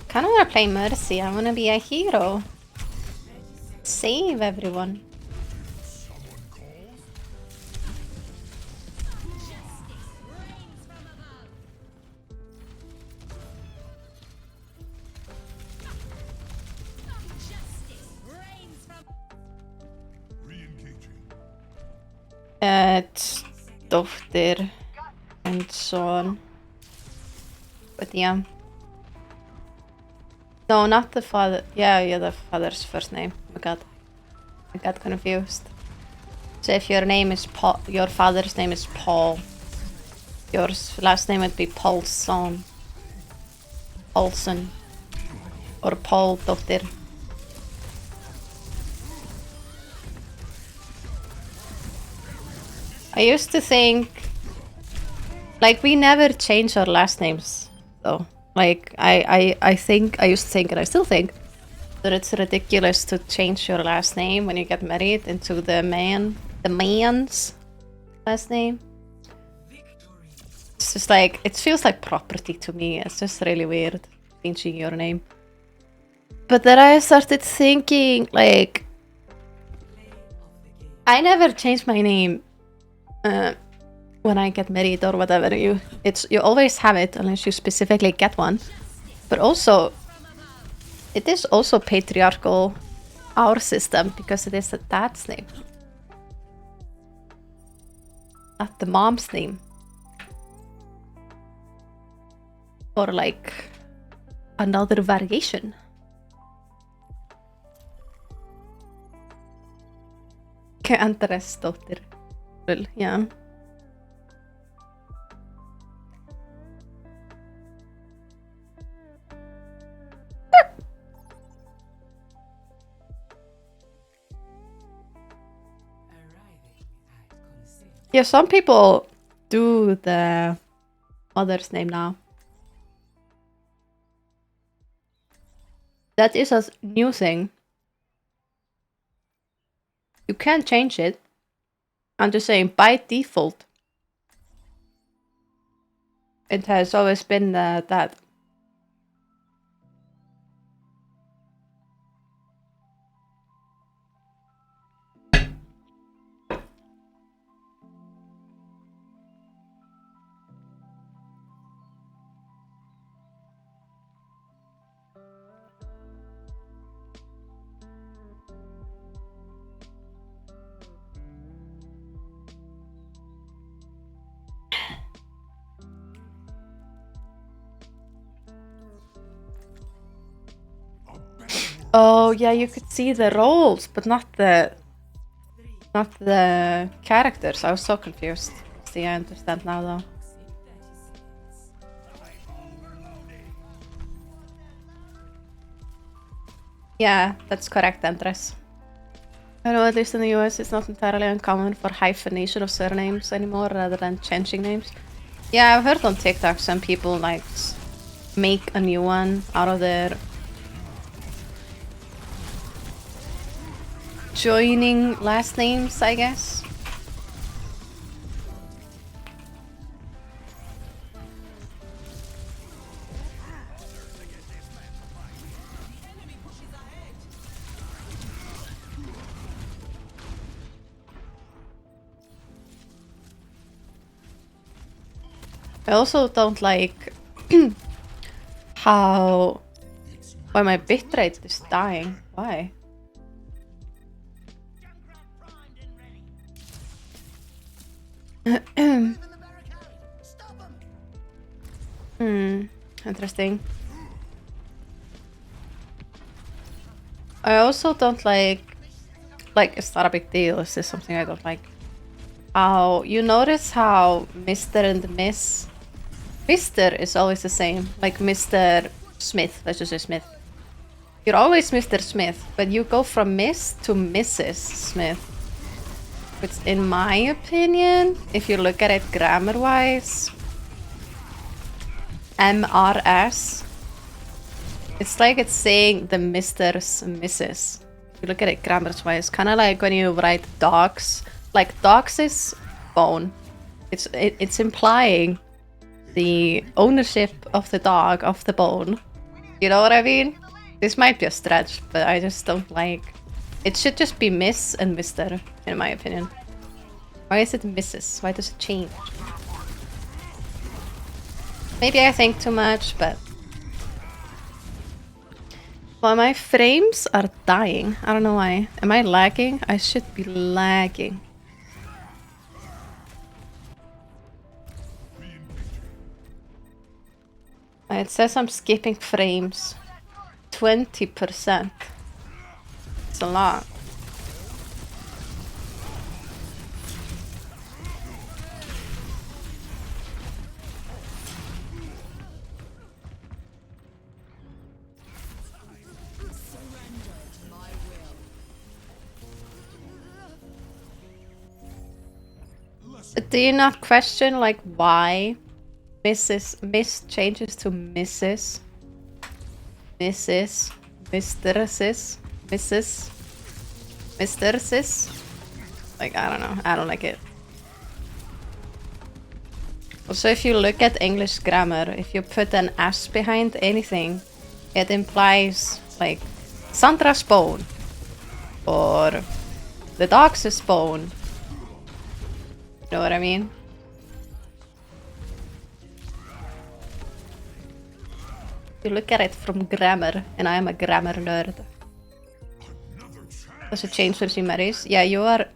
Kinda wanna play Mercy. I wanna be a hero. Save everyone. Someone calls? Re-engaging. It's dóttir and son. But yeah. No, not the father. Yeah, the father's first name. Oh my god. I got confused. So if your name is Paul, your father's name is Paul, your last name would be Paulson. Paulson. Or Paul dóttir. I used to think, like, we never change our last names, though. Like, I think, I used to think, and I still think, that it's ridiculous to change your last name when you get married into the man's last name. It's just like, it feels like property to me. It's just really weird, changing your name. But then I started thinking, like, I never changed my name when I get married or whatever. You always have it unless you specifically get one. But also, it is also patriarchal, our system, because it is the dad's name, not the mom's name. Or like another variation. Andresdóttir. Well, yeah. Yeah, some people do the mother's name now. That is a new thing. You can't change it. I'm just saying, by default, it has always been that. Oh yeah, you could see the roles, but not the characters. I was so confused. See, I understand now though. Yeah, that's correct, Andres. I know at least in the US it's not entirely uncommon for hyphenation of surnames anymore rather than changing names. Yeah, I've heard on TikTok some people like make a new one out of their joining last names, I guess. I also don't like why my bitrate is dying. Why? Interesting. I also don't like it's not a big deal, it's just something I don't like. How you notice how Mr. and Miss Mr. is always the same, like Mr. Smith, let's just say Smith. You're always Mr. Smith, but you go from Miss to Mrs. Smith. Which, in my opinion, if you look at it grammar-wise, MRS, it's like it's saying the Mr.'s Mrs. If you look at it grammar-wise, kind of like when you write dogs, like dogs is bone. It's implying the ownership of the dog of the bone. You know what I mean? This might be a stretch, but I just don't like... It should just be Miss and Mr, in my opinion. Why is it Mrs? Why does it change? Maybe I think too much, but... Well, my frames are dying. I don't know why. Am I lagging? I should be lagging. It says I'm skipping frames. 20%. It's a lot. Do you not question like why Miss changes to Mrs. Mrs. Mistresses, Mrs. Mistresses? Like, I don't know. I don't like it. Also, if you look at English grammar, if you put an S behind anything, it implies like Sandra's bone or the dog's bone. You know what I mean? You look at it from grammar, and I am a grammar nerd. Does it change when she marries? Yeah, you are...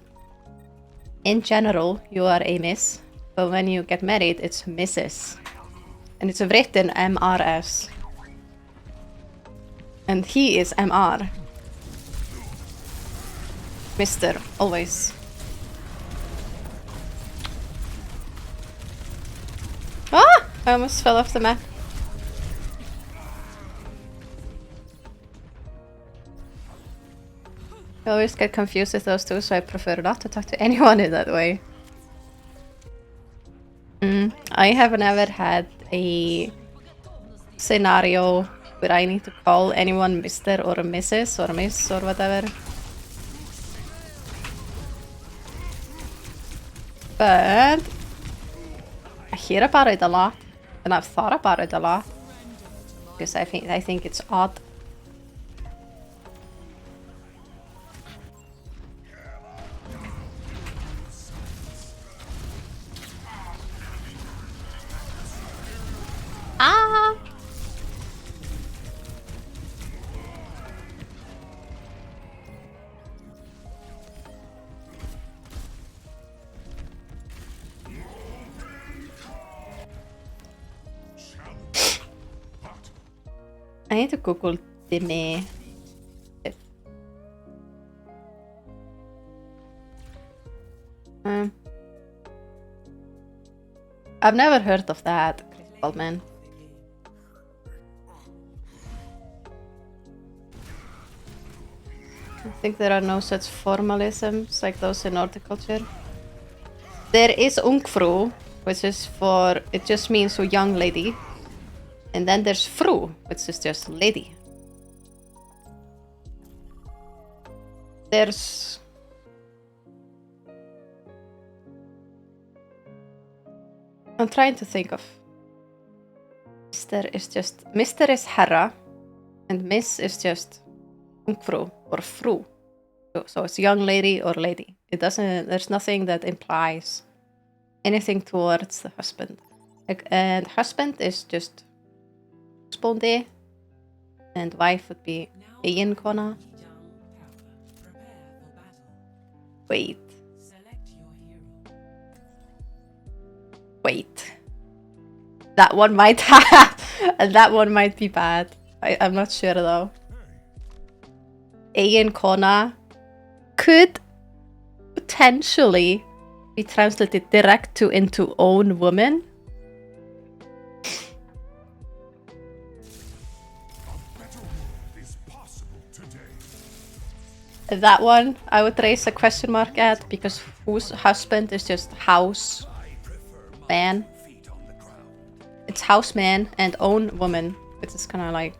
In general, you are a miss. But when you get married, it's Mrs. And it's written MRS. And he is MR. Mr. Always. Ah! I almost fell off the map. I always get confused with those two, so I prefer not to talk to anyone in that way. I have never had a scenario where I need to call anyone Mr. or Mrs. or Miss or whatever. But I hear about it a lot, and I've thought about it a lot because I think it's odd. Ah! I need to Google Dime. I've never heard of that, Critical Man. I think there are no such formalisms like those in Nordic culture. There is Ungfru, which is for, it just means a young lady. And then there's Fru, which is just lady. There's... I'm trying to think of... Mr. is just... Mr. is herra, and Miss is just Ungfru or Fru. So it's young lady or lady. It doesn't... There's nothing that implies anything towards the husband. And husband is just husbandi, and wife would be eiginkona. Wait. Wait. That one might have, and that one might be bad. I'm not sure though. Eiginkona could potentially be translated direct to into own woman. That one I would raise a question mark at, because whose husband is just house man. It's house man and own woman, which is kind of like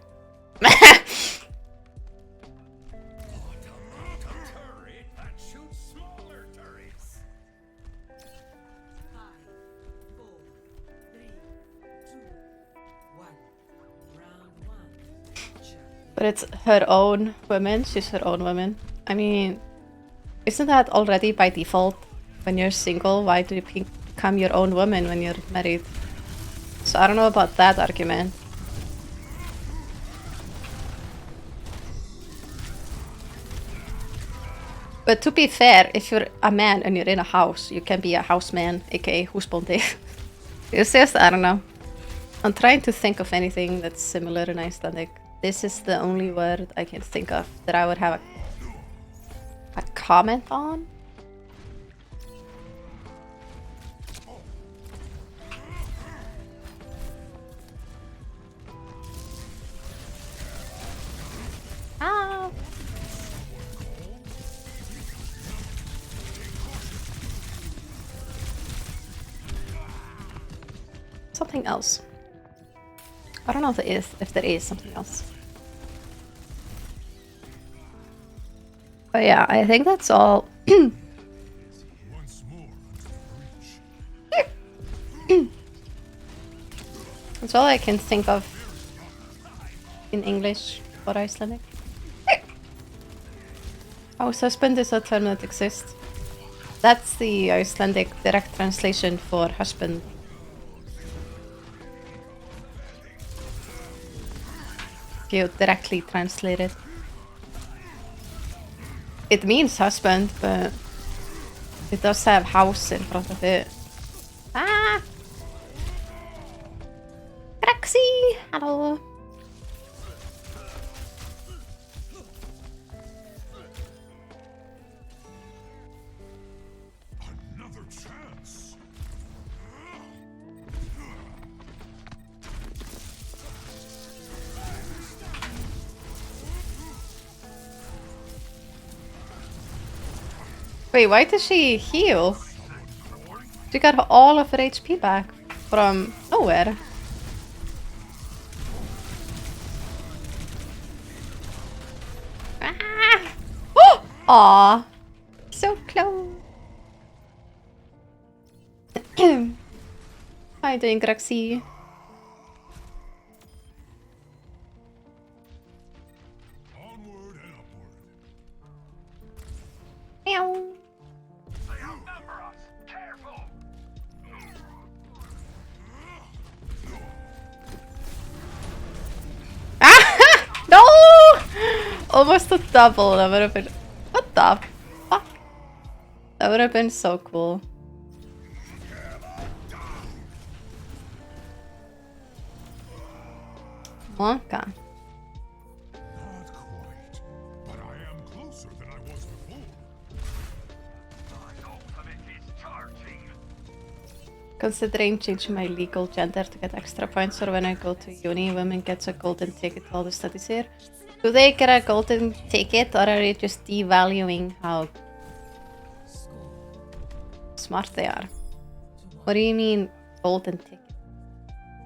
but it's her own woman. She's her own woman. I mean, isn't that already by default? When you're single, why do you become your own woman when you're married? So I don't know about that argument. But to be fair, if you're a man and you're in a house, you can be a houseman, aka husbóndi. It's just, I don't know. I'm trying to think of anything that's similar in Icelandic. This is the only word I can think of that I would have a comment on. Ah. Something else. I don't know if there is something else. But yeah, I think that's all. Once more under the breach. That's all I can think of in English or Icelandic. House husband is a term that exists. That's the Icelandic direct translation for husband. If you directly translate it. It means husband, but it does have house in front of it. Ah! Graxi! Hello! Another chance. Wait, why did she heal? She got all of her HP back from nowhere. Ah! Oh! Aw! So close. How you doing, Graxi? Onward and upward. Meow. They outnumber us. Careful. No! Almost a double. That would have been. What the fuck? That would have been so cool. Wonka. Not quite, but I am closer than I was before. My ultimate is Considering changing my legal gender to get extra points, or when I go to uni, women get a golden ticket while the studies here. Do they get a golden ticket, or are you just devaluing how smart they are? What do you mean golden ticket?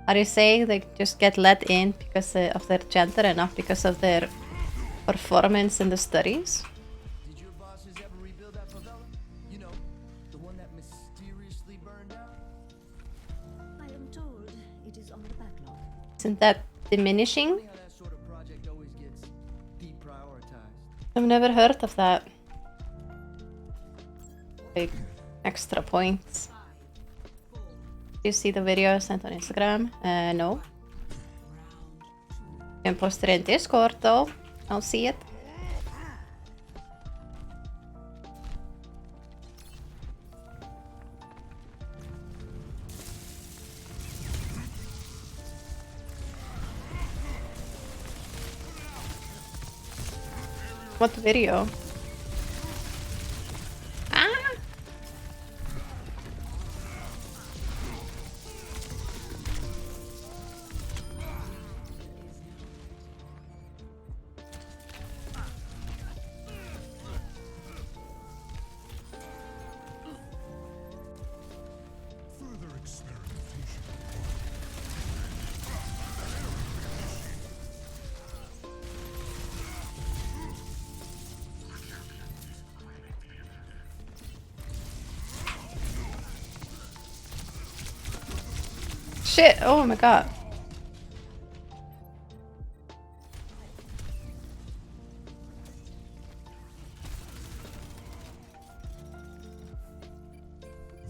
Are you saying they just get let in because of their gender and not because of their performance in the studies? Did your bosses ever rebuild that favela? You know, the one that mysteriously burned down? I am told it is on the backlog. Isn't that diminishing? Funny how that sort of project always gets deprioritized. I've never heard of that. Like, extra points. Do you see the video I sent on Instagram? No. You can post it in Discord though. I'll see it. What video? Ah! Further experimentation. Shit! Oh my god.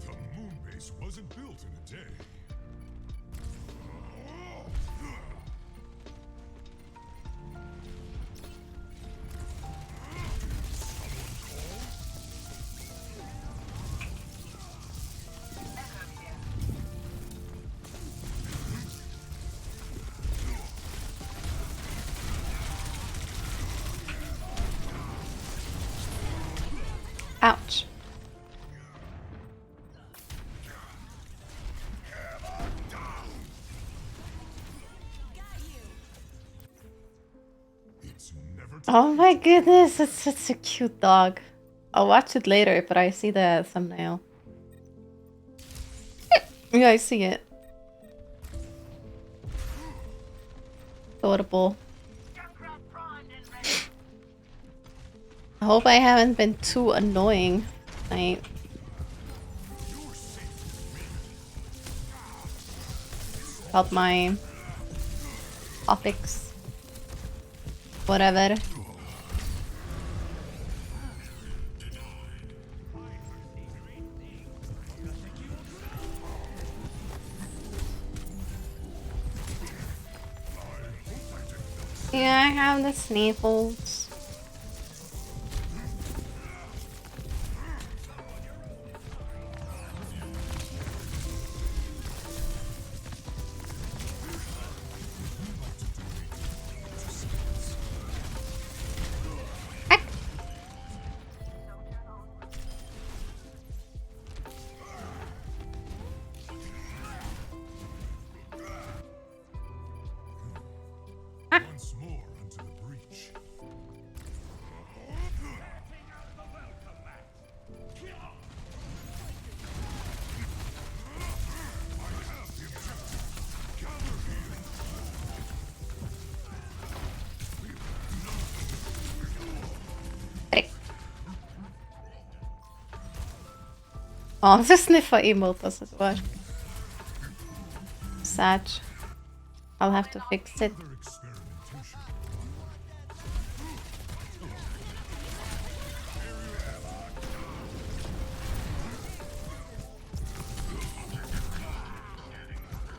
The moon base wasn't built in a day. Ouch. It's never Oh my goodness, it's such a cute dog. I'll watch it later, but I see the thumbnail. Yeah, I see it. Adorable. I hope I haven't been too annoying tonight. About my topics. Whatever. Yeah, I have the sniffles. once more unto the breach. Oh, the sniffer emote doesn't work. Sad. I'll have to fix it. Further experimentation.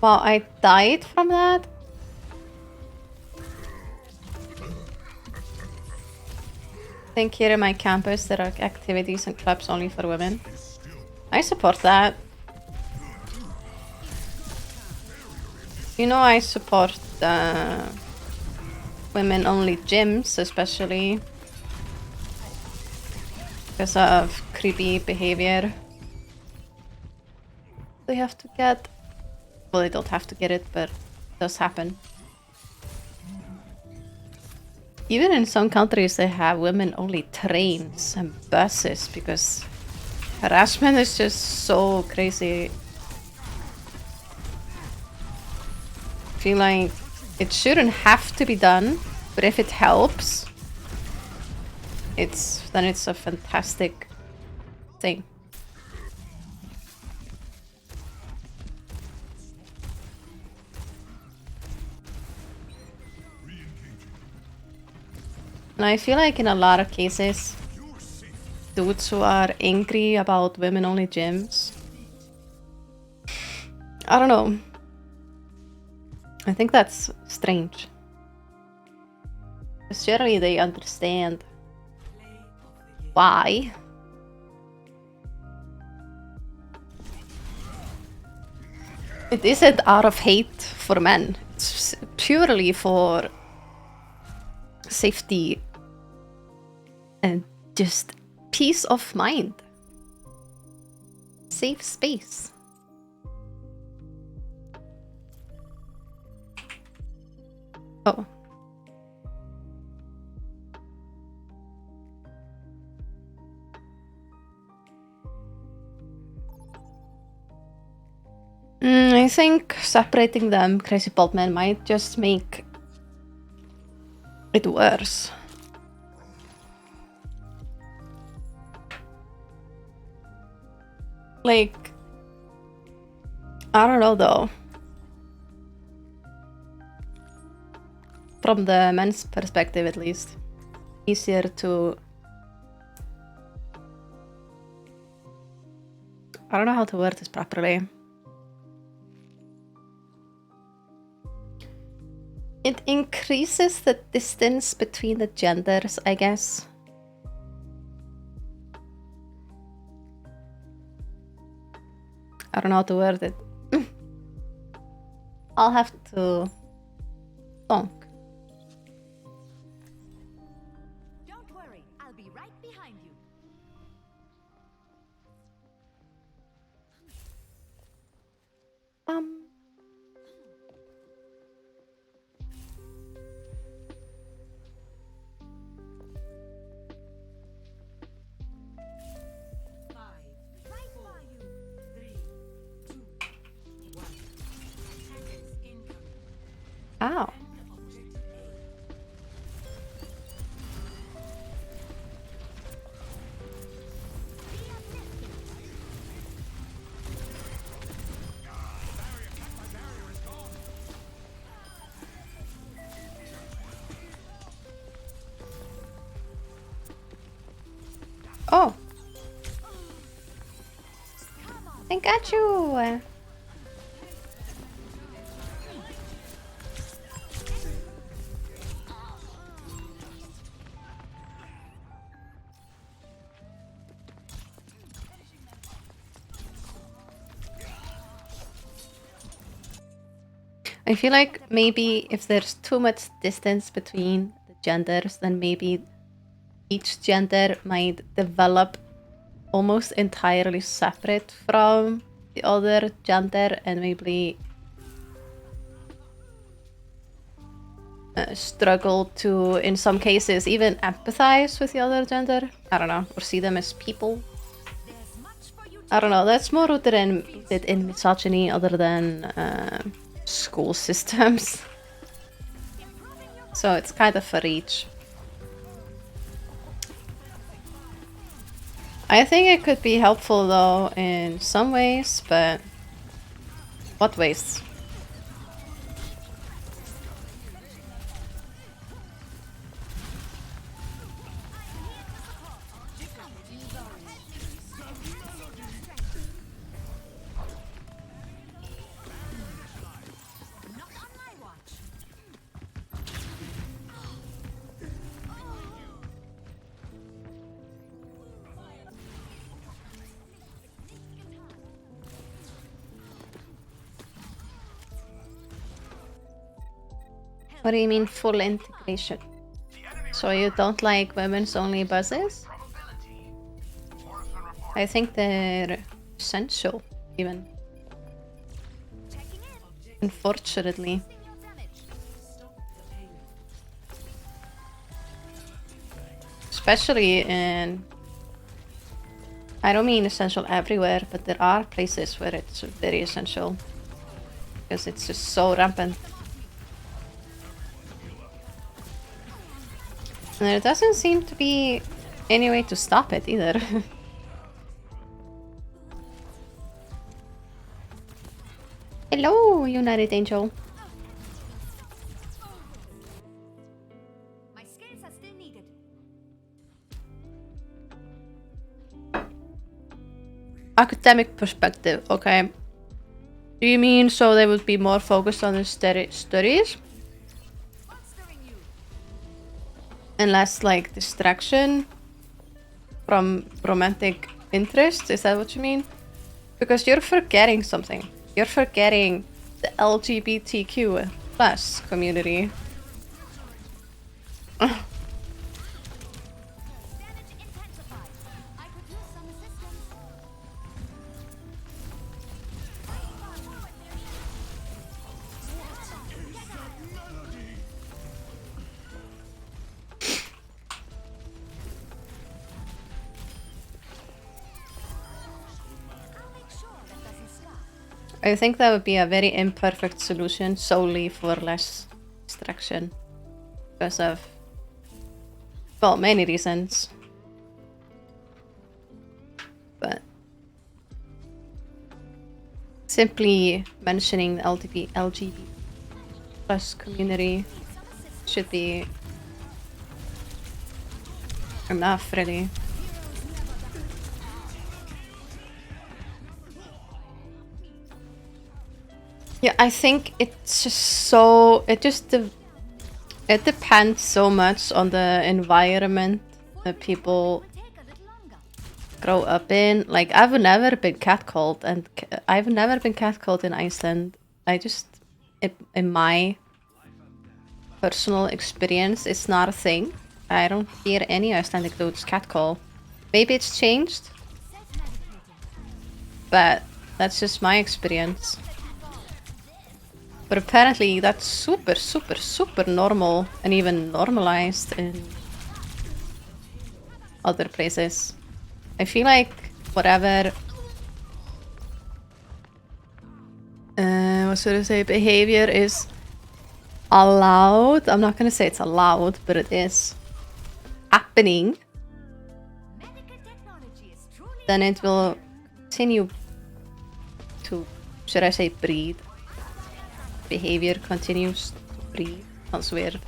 Well, I died from that. I think here in my campus there are activities and clubs only for women. I support that. You know, I support women-only gyms, especially because of creepy behavior. they have to get. Well, they don't have to get it, but it does happen. Even in some countries, they have women-only trains and buses because harassment is just so crazy. I feel like it shouldn't have to be done, but if it helps, then it's a fantastic thing. And I feel like in a lot of cases, dudes who are angry about women-only gyms, I don't know. I think that's strange. Because surely they understand why. It isn't out of hate for men. It's purely for safety and just peace of mind. Safe space. Oh. I think separating them, Crazy Bald Man, might just make it worse. Like, I don't know though. From the men's perspective, at least, easier to. I don't know how to word this properly. It increases the distance between the genders, I guess. I don't know how to word it. I'll have to thunk. Don't worry, I'll be right behind you. Right by you. 3, 2, 1. Attackers incoming. Ow. Objective Oh. I got you. I feel like maybe if there's too much distance between the genders, then maybe each gender might develop almost entirely separate from the other gender and maybe struggle to, in some cases, even empathize with the other gender. I don't know, or see them as people. I don't know, that's more rooted in misogyny other than school systems. So it's kind of for each. I think it could be helpful though in some ways, but what ways? What do you mean full integration? So you don't like women's only buzzes? I think they're essential, even. Unfortunately. Especially in... I don't mean essential everywhere, but there are places where it's very essential. Because it's just so rampant. And there doesn't seem to be any way to stop it either. Hello, United Angel. My skills are still needed. Academic perspective, okay. Do you mean so they would be more focused on the studies? Monstering you. And less like distraction from romantic interest? Is that what you mean? Because you're forgetting something. You're forgetting the LGBTQ plus community. Damage intensified. I could use some assistance. I'll make sure that doesn't stop. I think that would be a very imperfect solution solely for less distraction. Because of, well, many reasons. But simply mentioning the LGBT plus community should be enough, really. Yeah, I think it's just so... It depends so much on the environment that people Take a little longer. grow up in. Like, I've never been catcalled, and I've never been catcalled in Iceland. I just... in my personal experience, it's not a thing. I don't hear any Icelandic dudes catcall. Maybe it's changed, but that's just my experience. But apparently that's super, super, super normal and even normalized in other places. I feel like whatever what should I say, behavior is allowed. I'm not gonna say it's allowed, but it is happening. Medical technology is truly Then it will continue to, should I say, breed. Behavior continues to breed. Sounds weird.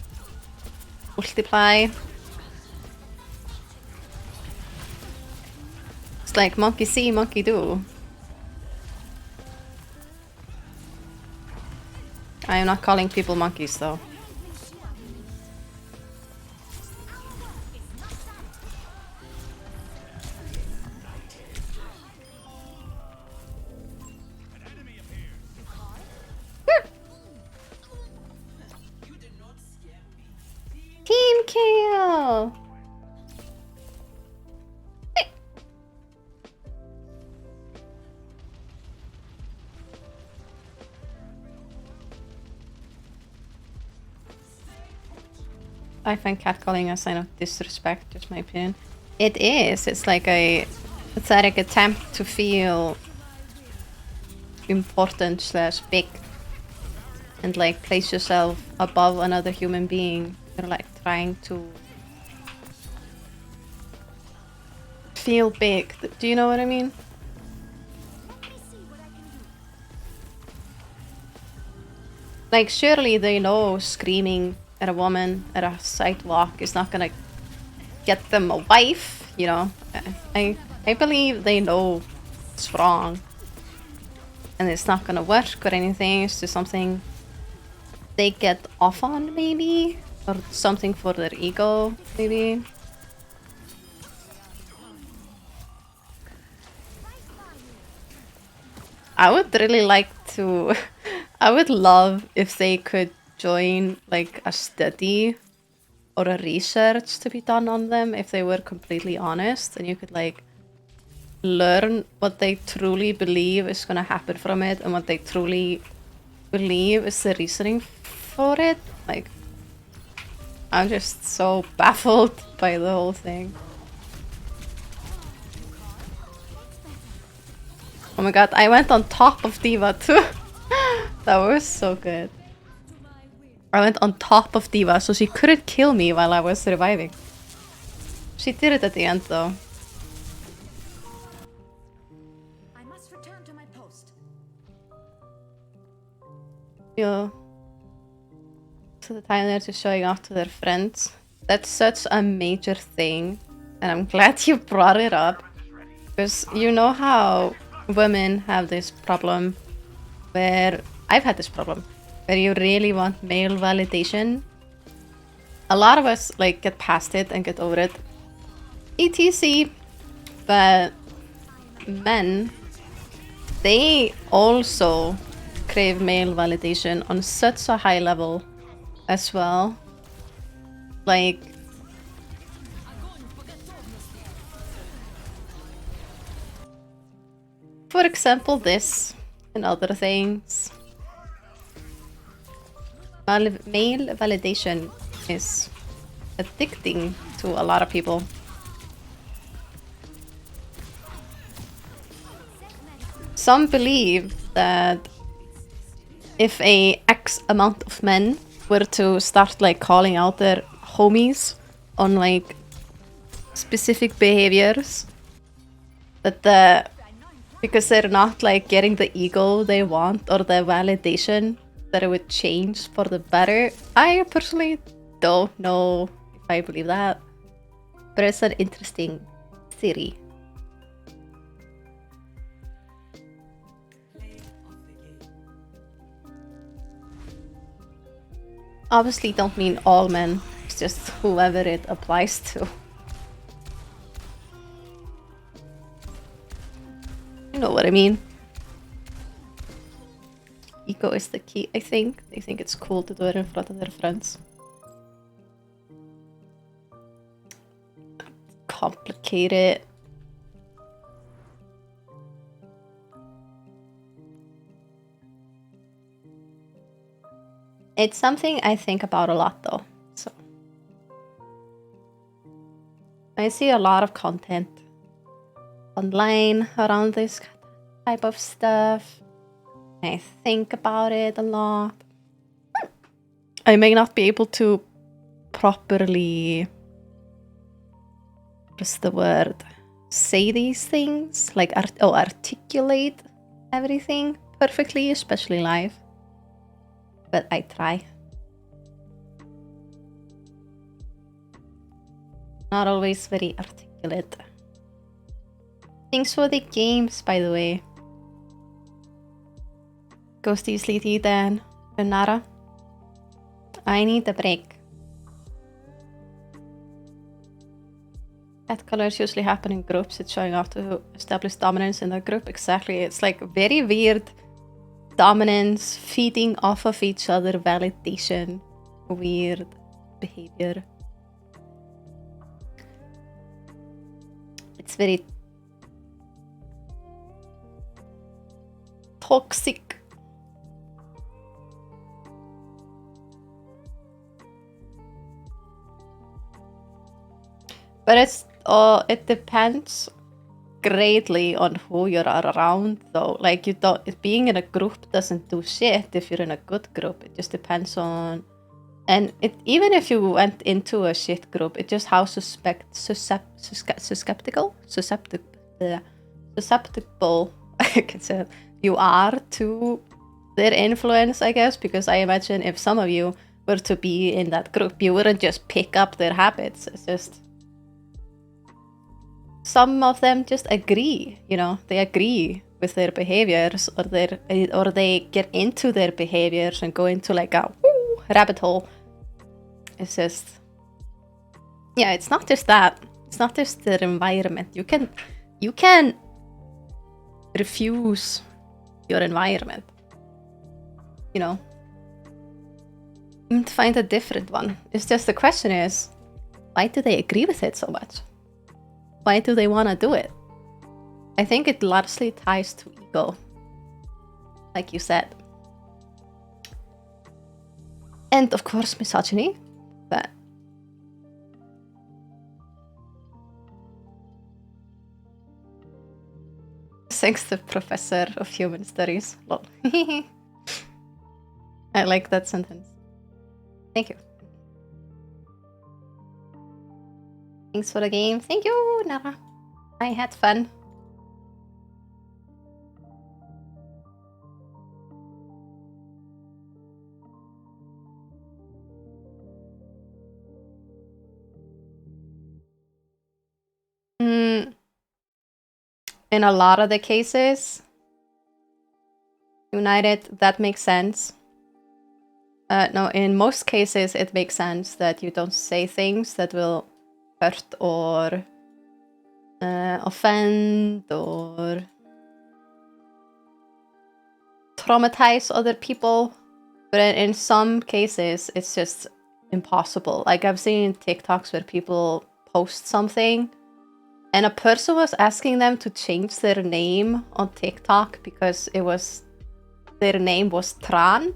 Multiply. It's like monkey see, monkey do. I am not calling people monkeys though. Team kill! I find catcalling a sign of disrespect, just my opinion. It is. It's like a pathetic attempt to feel important slash big and like place yourself above another human being. You're like trying to feel big. Do you know what I mean? Like, surely they know screaming at a woman at a sidewalk is not gonna get them a wife, you know? I believe they know it's wrong. And it's not gonna work or anything. It's just something they get off on, maybe? Or something for their ego, maybe? I would really like to... I would love if they could join like a study or a research to be done on them if they were completely honest, and you could like learn what they truly believe is gonna happen from it and what they truly believe is the reasoning for it. Like, I'm just so baffled by the whole thing. Oh my god, I went on top of Diva too. That was so good. I went on top of Diva so she couldn't kill me while I was reviving. She did it at the end though. I must return to my post. Yeah. So the time they're just showing off to their friends. That's such a major thing. And I'm glad you brought it up. Because you know how women have this problem where I've had this problem where you really want male validation. A lot of us like get past it and get over it. ETC. But men, they also crave male validation on such a high level as well. Like, for example, this and other things. Male validation is addicting to a lot of people. Some believe that if a X amount of men were to start like calling out their homies on like specific behaviors, that because they're not like getting the ego they want or the validation, that it would change for the better. I personally don't know if I believe that, but it's an interesting theory. Obviously don't mean all men, it's just whoever it applies to. You know what I mean? Ego is the key, I think. They think it's cool to do it in front of their friends. Complicated. It's something I think about a lot though. So I see a lot of content online around this type of stuff. I think about it a lot. I may not be able to properly, what's the word, say these things, like articulate everything perfectly, especially live. But I try. Not always very articulate. Thanks for the games, by the way. Ghosty, Sleety, Dan, Renata. I need a break. Cat colors usually happen in groups. It's showing off to establish dominance in the group. Exactly. It's like very weird dominance, feeding off of each other, validation, weird behavior. It's very toxic. But it depends greatly on who you're around though. Like, you don't, being in a group doesn't do shit if you're in a good group. It just depends on, and even if you went into a shit group, it just how susceptible I can say it, you are to their influence, I guess, because I imagine if some of you were to be in that group, you wouldn't just pick up their habits. It's just some of them just agree, you know, they agree with their behaviors, or they get into their behaviors and go into like a rabbit hole. It's just, yeah, it's not just that. It's not just their environment. You can refuse your environment, you know, and find a different one. It's just, the question is, why do they agree with it so much? Why do they want to do it? I think it largely ties to ego, like you said. And of course, misogyny. But thanks to Professor of Human Studies. Lol. I like that sentence. Thank you. Thanks for the game. Thank you, Nara. I had fun. In a lot of the cases, United, that makes sense. No, in most cases, it makes sense that you don't say things that will hurt or offend or traumatize other people. But in some cases, it's just impossible. Like, I've seen TikToks where people post something and a person was asking them to change their name on TikTok because their name was Tran.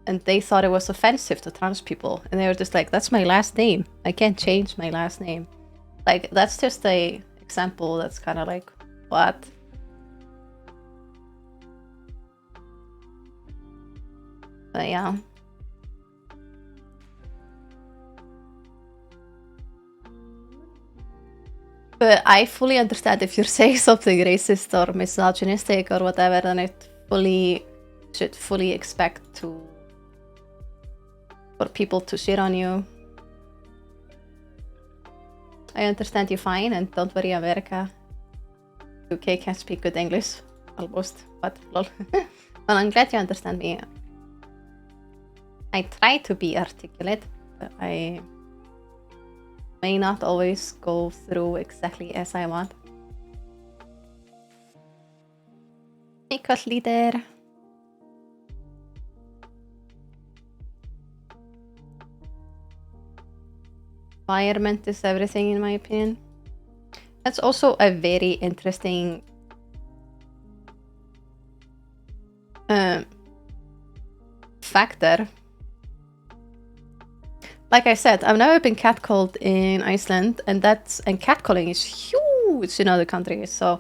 And they thought it was offensive to trans people. And they were just like, that's my last name. I can't change my last name. Like, that's just a example that's kind of like, what? But yeah. But I fully understand if you're saying something racist or misogynistic or whatever, then it should fully expect for people to shit on you. I understand you fine, and don't worry, America. UK can't speak good English, almost, but lol. Well, I'm glad you understand me. I try to be articulate, but I may not always go through exactly as I want. Hey, cut leader. Environment is everything, in my opinion. That's also a very interesting factor. Like I said, I've never been catcalled in Iceland, and catcalling is huge in other countries, so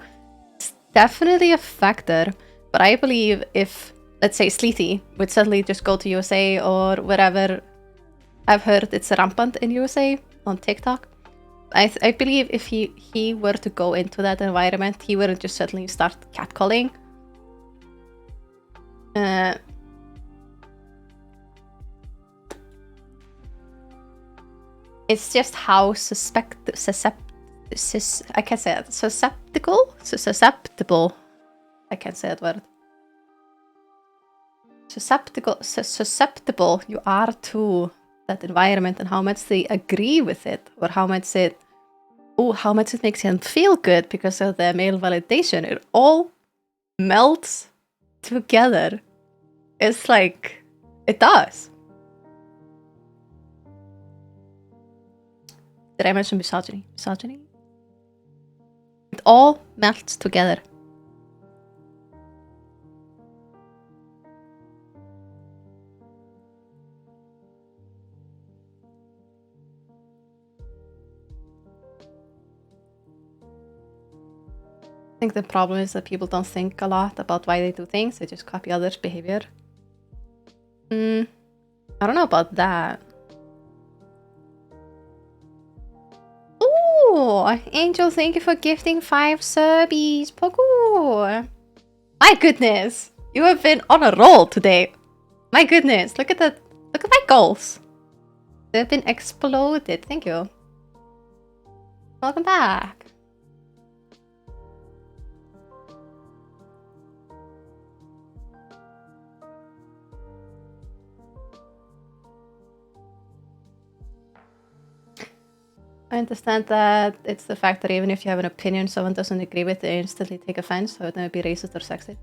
it's definitely a factor. But I believe if, let's say, Sleethy would suddenly just go to USA or wherever, I've heard it's rampant in USA on TikTok. I believe if he were to go into that environment, he wouldn't just suddenly start catcalling. It's just how susceptible. I can't say it. Susceptible. I can't say that word. Susceptible you are to that environment and how much they agree with it, or how much it makes them feel good because of the male validation. It all melts together. It's like, it does. Did I mention misogyny? Misogyny? It all melts together. I think the problem is that people don't think a lot about why they do things. They just copy others' behavior. I don't know about that. Ooh, Angel, thank you for gifting 5 subbies. Poku. My goodness, you have been on a roll today. My goodness, look at that. Look at my goals. They've been exploded. Thank you. Welcome back. I understand that it's the fact that even if you have an opinion someone doesn't agree with, they instantly take offense, so it would be racist or sexist.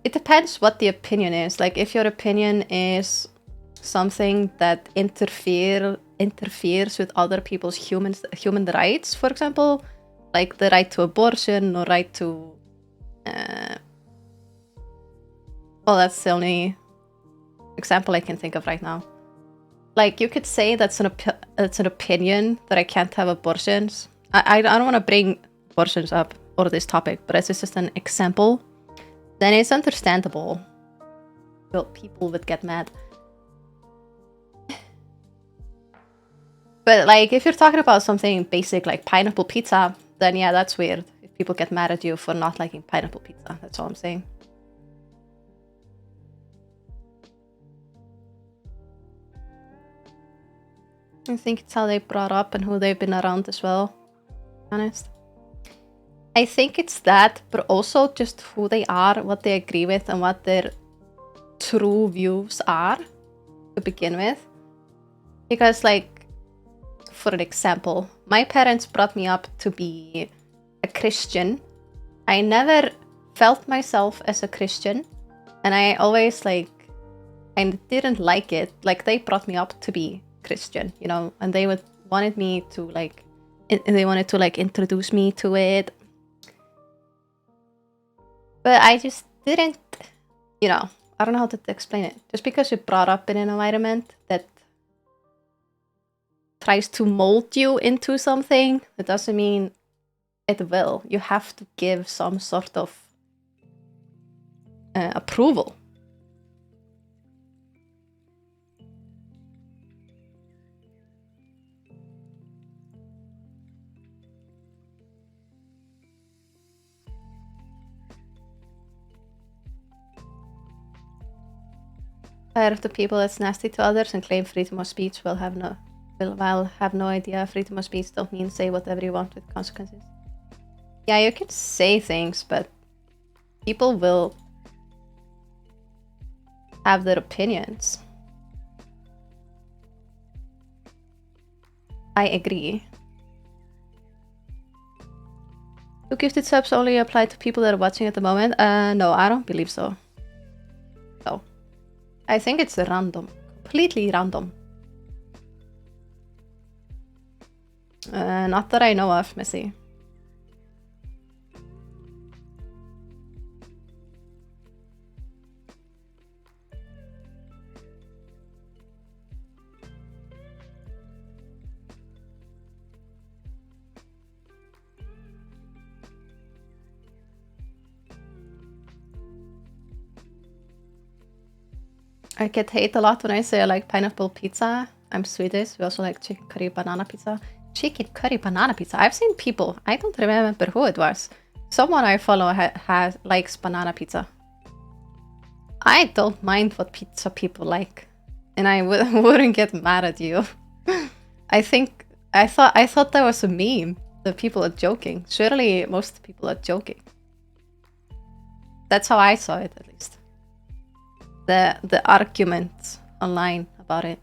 It depends what the opinion is. Like, if your opinion is something that interferes with other people's human rights, for example, like the right to abortion or right to... well, that's the only example I can think of right now. Like, you could say that's it's an opinion that I can't have abortions. I don't want to bring abortions up or this topic, but as it's just an example, then it's understandable. Well, people would get mad. But like, if you're talking about something basic like pineapple pizza, then yeah, that's weird. If people get mad at you for not liking pineapple pizza, that's all I'm saying. I think it's how they brought up and who they've been around as well, to be honest. I think it's that, but also just who they are, what they agree with, and what their true views are to begin with. Because, like, for an example, my parents brought me up to be a Christian. I never felt myself as a Christian, and I always, like, I didn't like it. Like, they brought me up to be Christian, you know, and they wanted me to, like, they wanted to, like, introduce me to it. But I just didn't, you know, I don't know how to explain it. Just because you're brought up in an environment that tries to mold you into something, it doesn't mean it will. You have to give some sort of approval. Part of the people that's nasty to others and claim freedom of speech will have no idea freedom of speech don't mean say whatever you want with consequences. Yeah, you can say things, but people will have their opinions. I agree. Do gifted subs only apply to people that are watching at the moment? No, I don't believe so. No. I think it's random. Completely random. Not that I know of, Missy. I get hate a lot when I say I like pineapple pizza. I'm Swedish. We also like chicken curry banana pizza. Chicken curry banana pizza. I've seen people. I don't remember who it was. Someone I follow likes banana pizza. I don't mind what pizza people like, and I wouldn't get mad at you. I thought that was a meme. That people are joking. Surely most people are joking. That's how I saw it, at least. The arguments online about it.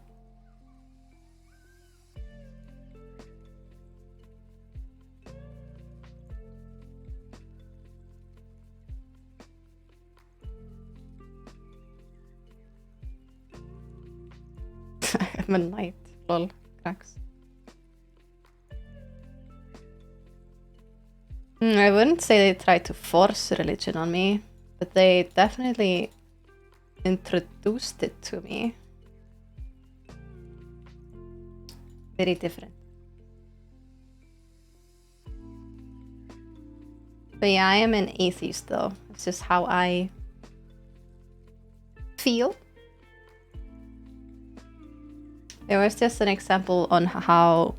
I'm a knight, lol, cracks. I wouldn't say they tried to force religion on me, but they definitely introduced it to me. Very different. But yeah, I am an atheist though. It's just how I feel. There was just an example on how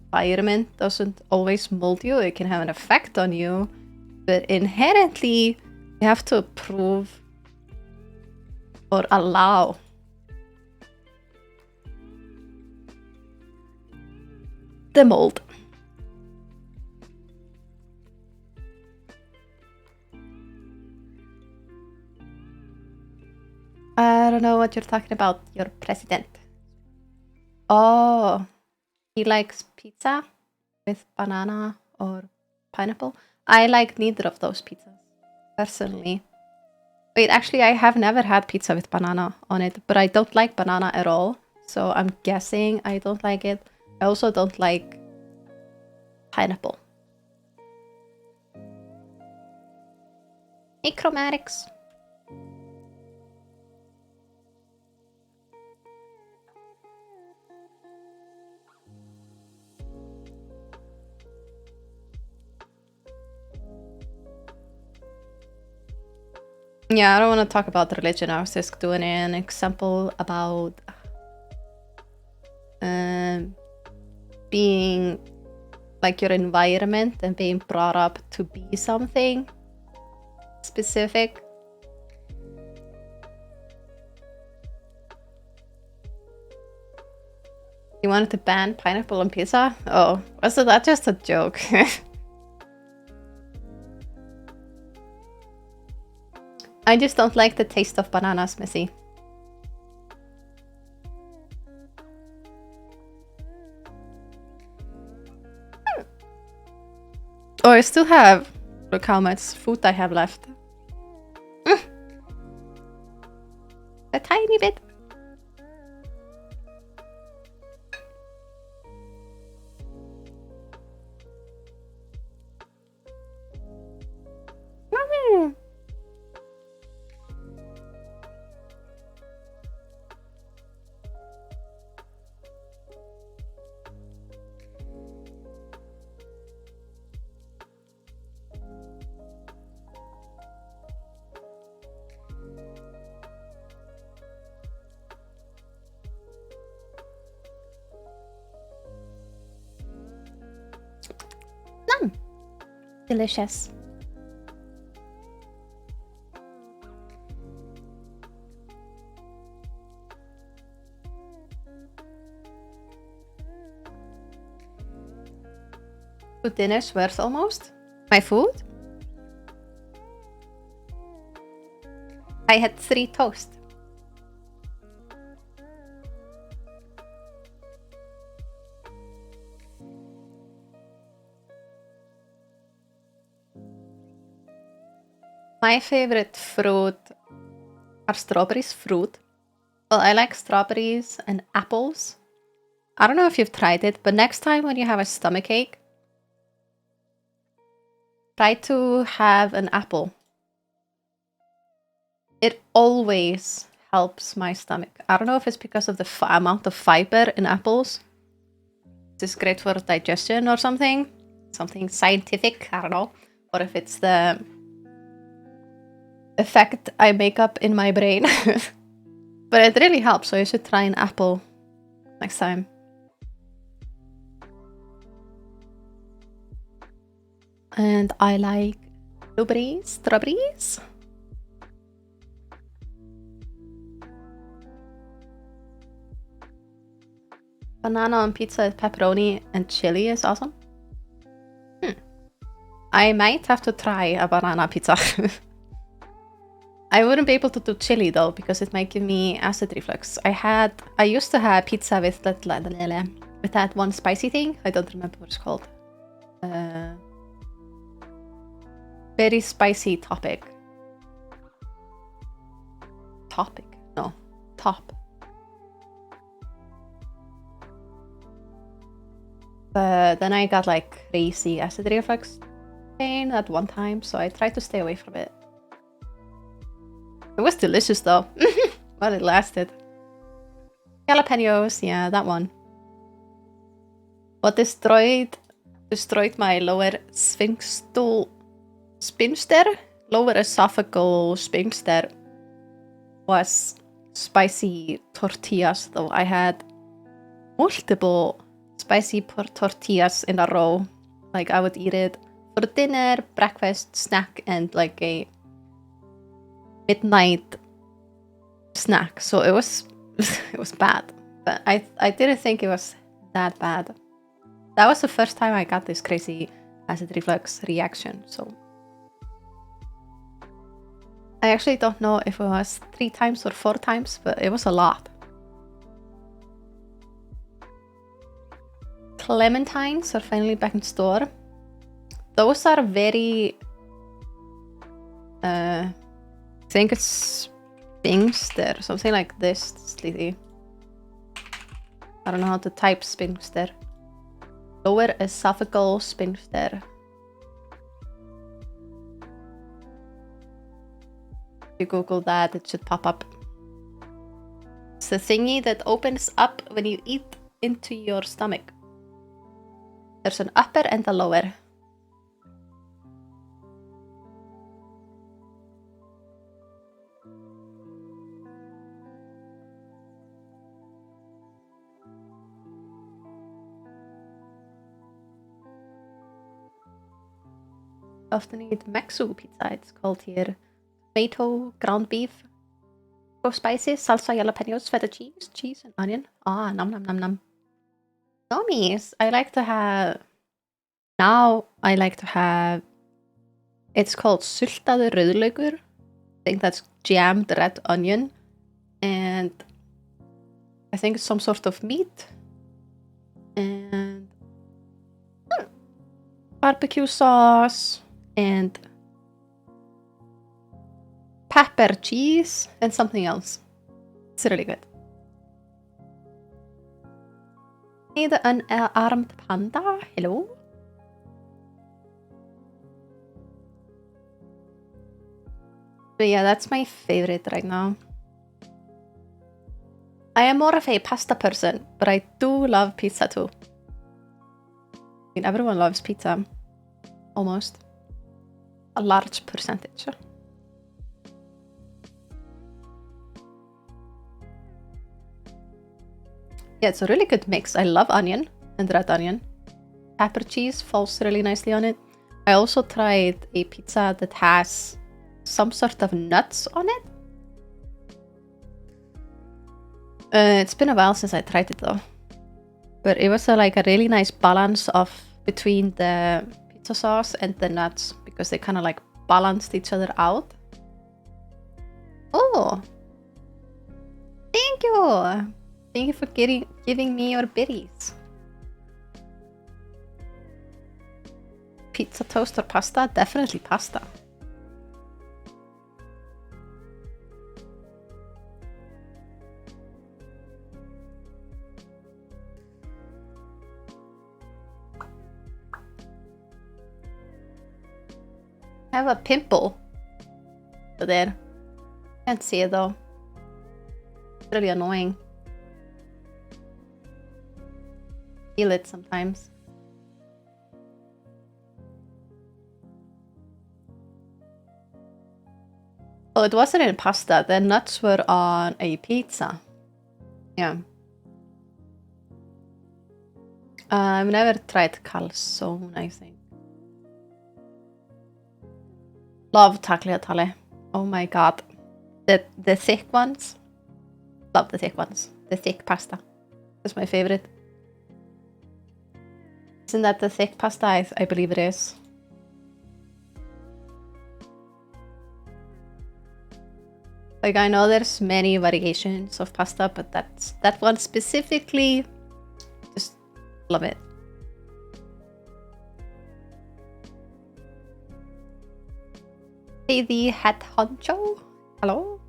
environment doesn't always mold you. It can have an effect on you, but inherently you have to approve or allow the mold. I don't know what you're talking about, your president. Oh, he likes pizza with banana or pineapple. I like neither of those pizzas, personally. Wait, actually, I have never had pizza with banana on it, but I don't like banana at all. So I'm guessing I don't like it. I also don't like pineapple. Hey, Chromatics. Yeah, I don't want to talk about religion. I was just doing an example about being like your environment and being brought up to be something specific. You wanted to ban pineapple on pizza? Oh, wasn't that just a joke? I just don't like the taste of bananas, Missy. Oh, I still have... Look how much food I have left. A tiny bit. Delicious. So dinner's worth almost. My food? I had 3 toast. My favorite fruit are strawberries. Fruit. Well, I like strawberries and apples. I don't know if you've tried it, but next time when you have a stomachache, try to have an apple. It always helps my stomach. I don't know if it's because of the amount of fiber in apples. It's great for digestion or something. Something scientific, I don't know. Or if it's the effect I make up in my brain. But it really helps, so you should try an apple next time. And I like blueberries, strawberries. Banana on pizza with pepperoni and chili is awesome. I might have to try a banana pizza. I wouldn't be able to do chili though, because it might give me acid reflux. I used to have pizza with that one spicy thing. I don't remember what it's called. Very spicy topic. Topic? No. Top. But then I got like crazy acid reflux pain at one time, so I tried to stay away from it. It was delicious though. Well, it lasted. Jalapenos, yeah, that one. What destroyed my lower sphincter, lower esophageal sphincter, was spicy tortillas though. I had multiple spicy tortillas in a row. Like I would eat it for dinner, breakfast, snack, and like a midnight snack. So it was it was bad. But I didn't think it was that bad. That was the first time I got this crazy acid reflux reaction. So I actually don't know if it was 3 times or 4 times, but it was a lot. Clementines are finally back in store. Those are very I think it's sphincter, something like this, slithy. I don't know how to type sphincter. Lower esophageal sphincter. If you Google that, it should pop up. It's the thingy that opens up when you eat into your stomach. There's an upper and a lower. often eat Mexu pizza. It's called here tomato, ground beef, go spicy, salsa, jalapenos, feta cheese, and onion. Ah, nom nom nom nom. Gummies. I like to have. Now I like to have. It's called sultaður rauðlaukur. I think that's jammed red onion, and I think it's some sort of meat, and barbecue sauce, and pepper cheese, and something else. It's really good. Hey, the unarmed panda. Hello. But yeah, that's my favorite right now. I am more of a pasta person, but I do love pizza too. I mean, everyone loves pizza. Almost. A large percentage. Yeah, it's a really good mix. I love onion and red onion. Pepper cheese falls really nicely on it. I also tried a pizza that has some sort of nuts on it. It's been a while since I tried it though. But it was like a really nice balance of between the pizza sauce and the nuts because they kind of like balanced each other out. Oh! Thank you! Thank you for giving me your berries. Pizza, toast, or pasta? Definitely pasta. I have a pimple there. Can't see it though. It's really annoying. Feel it sometimes. Oh, it wasn't in pasta. The nuts were on a pizza. Yeah. I've never tried calzone, I think. Love tagliatelle. Oh my god. The thick ones. Love the thick ones. The thick pasta. That's my favorite. Isn't that the thick pasta? I believe it is. Like, I know there's many variations of pasta, but that one specifically, just love it. Hey, the head honcho. Hello?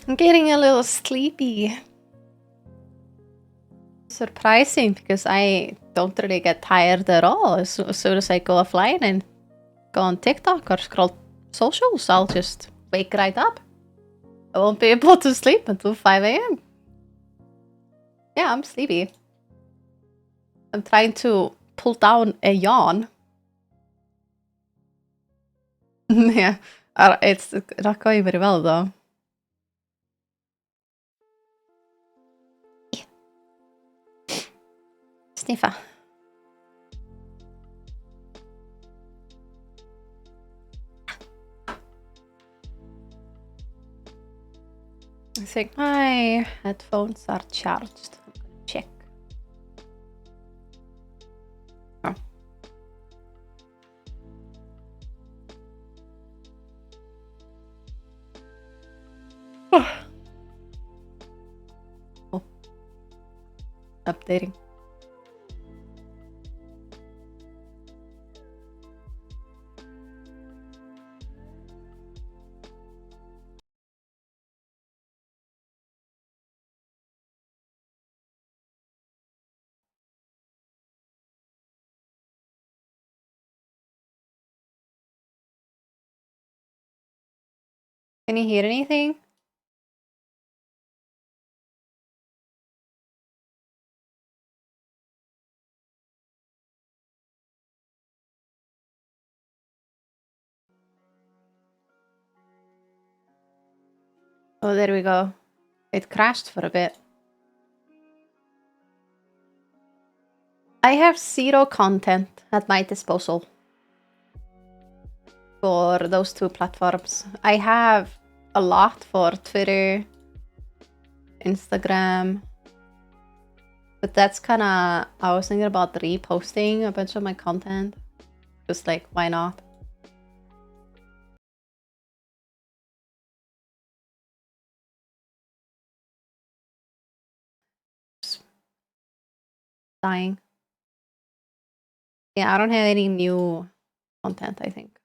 I'm getting a little sleepy. Surprising because I don't really get tired at all. As soon as I go offline and go on TikTok or scroll socials, I'll just wake right up. I won't be able to sleep until 5 a.m. Yeah, I'm sleepy. I'm trying to pull down a yawn. Yeah, it's not going very well though. Sniffer. I think my headphones are charged. I'm gonna check. Oh. Oh. Updating. Can you hear anything? Oh, there we go. It crashed for a bit. I have 0 content at my disposal for those 2 platforms. I have a lot for Twitter, Instagram, but that's kind of, I was thinking about reposting a bunch of my content. Just like, why not? Just dying. Yeah, I don't have any new content, I think.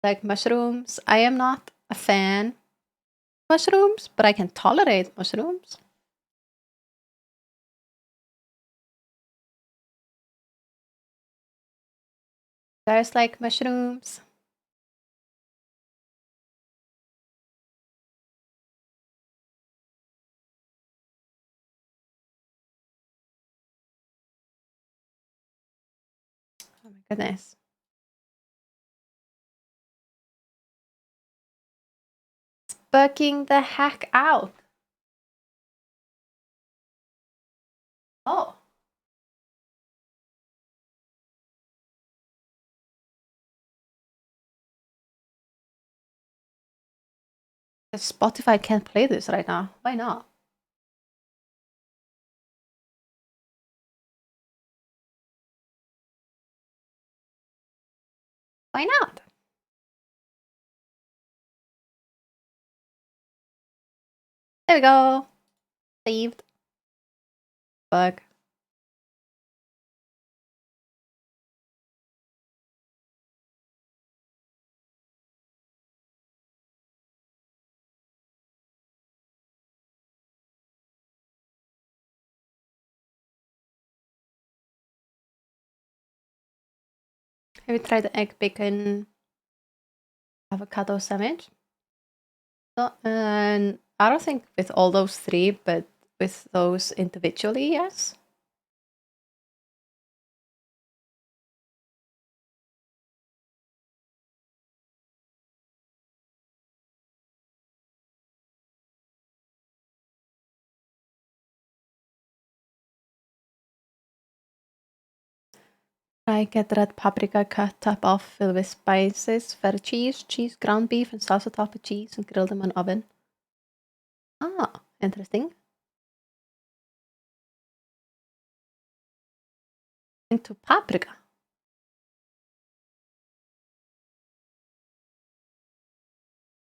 Like mushrooms, I am not a fan of mushrooms, but I can tolerate mushrooms. Guys like mushrooms? Oh my goodness. It's bugging the heck out. Oh. Spotify can't play this right now. Why not? Why not? There we go. Saved. Bug. Have you tried the egg bacon avocado sandwich? So, and I don't think with all those 3, but with those individually, yes. I get red paprika cut top off, filled with spices, feta cheese, ground beef, and salsa topped with cheese, and grilled them in oven. Ah, interesting. Into paprika.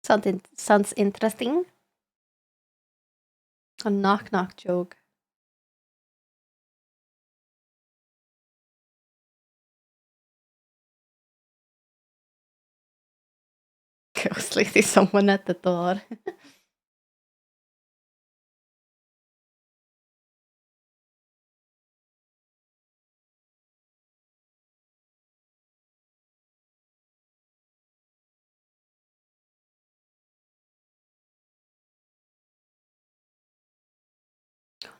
Sounds interesting. A knock joke. Ghostly see someone at the door.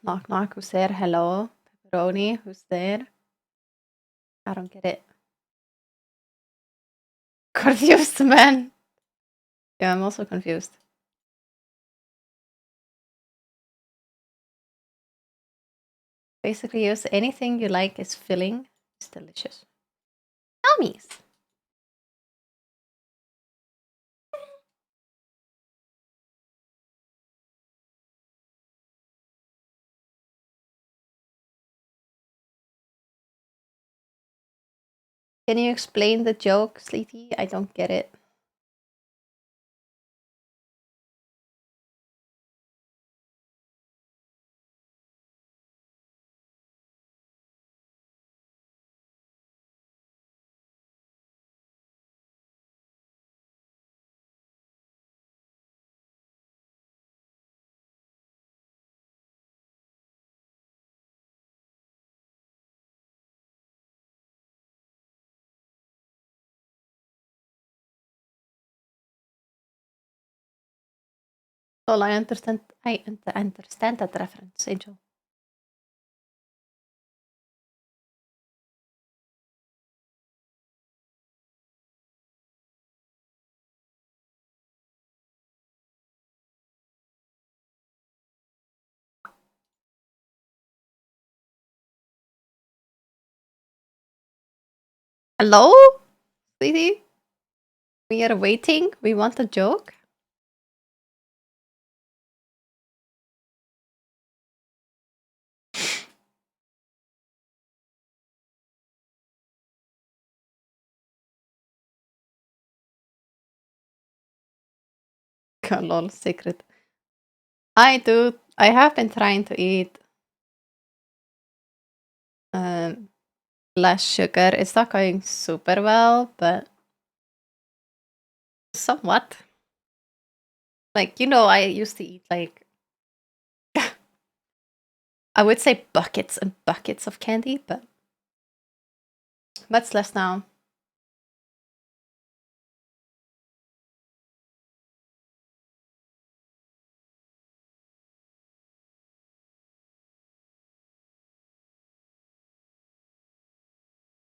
Knock, who's there? Hello? Pepperoni, who's there? I don't get it. Confused, man. Yeah, I'm also confused. Basically, use anything you like as filling. It's delicious. Yummies. Can you explain the joke, Sleety? I don't get it. Well, I understand that reference, Angel. Hello? Sweetie? We are waiting. We want a joke? Lol, secret. Hi, dude. I have been trying to eat less sugar. It's not going super well, but somewhat. Like, you know, I used to eat like I would say buckets and buckets of candy, but much less now.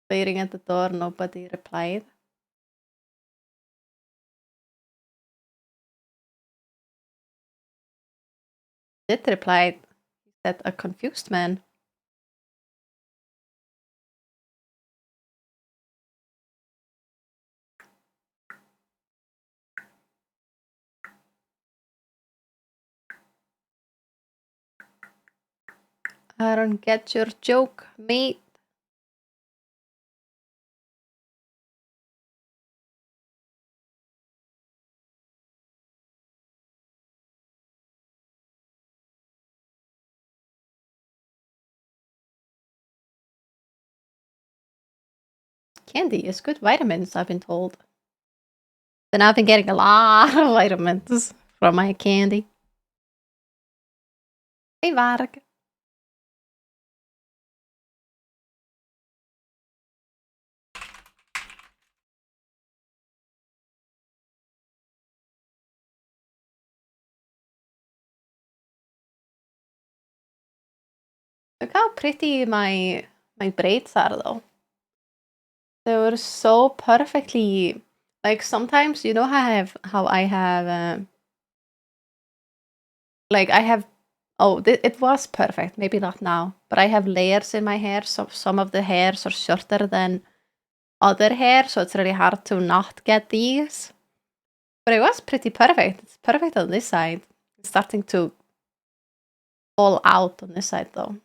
Waiting at the door, nobody replied. Did reply. He said a confused man. I don't get your joke, mate. Candy is good vitamins, I've been told. Then I've been getting a lot of vitamins from my candy. Hey, Varg. Look how pretty my braids are, though. They were so perfectly. Like sometimes, you know how I have like I have. Oh, it was perfect. Maybe not now, but I have layers in my hair. So some of the hairs are shorter than other hair, so it's really hard to not get these. But it was pretty perfect. It's perfect on this side. It's starting to fall out on this side, though.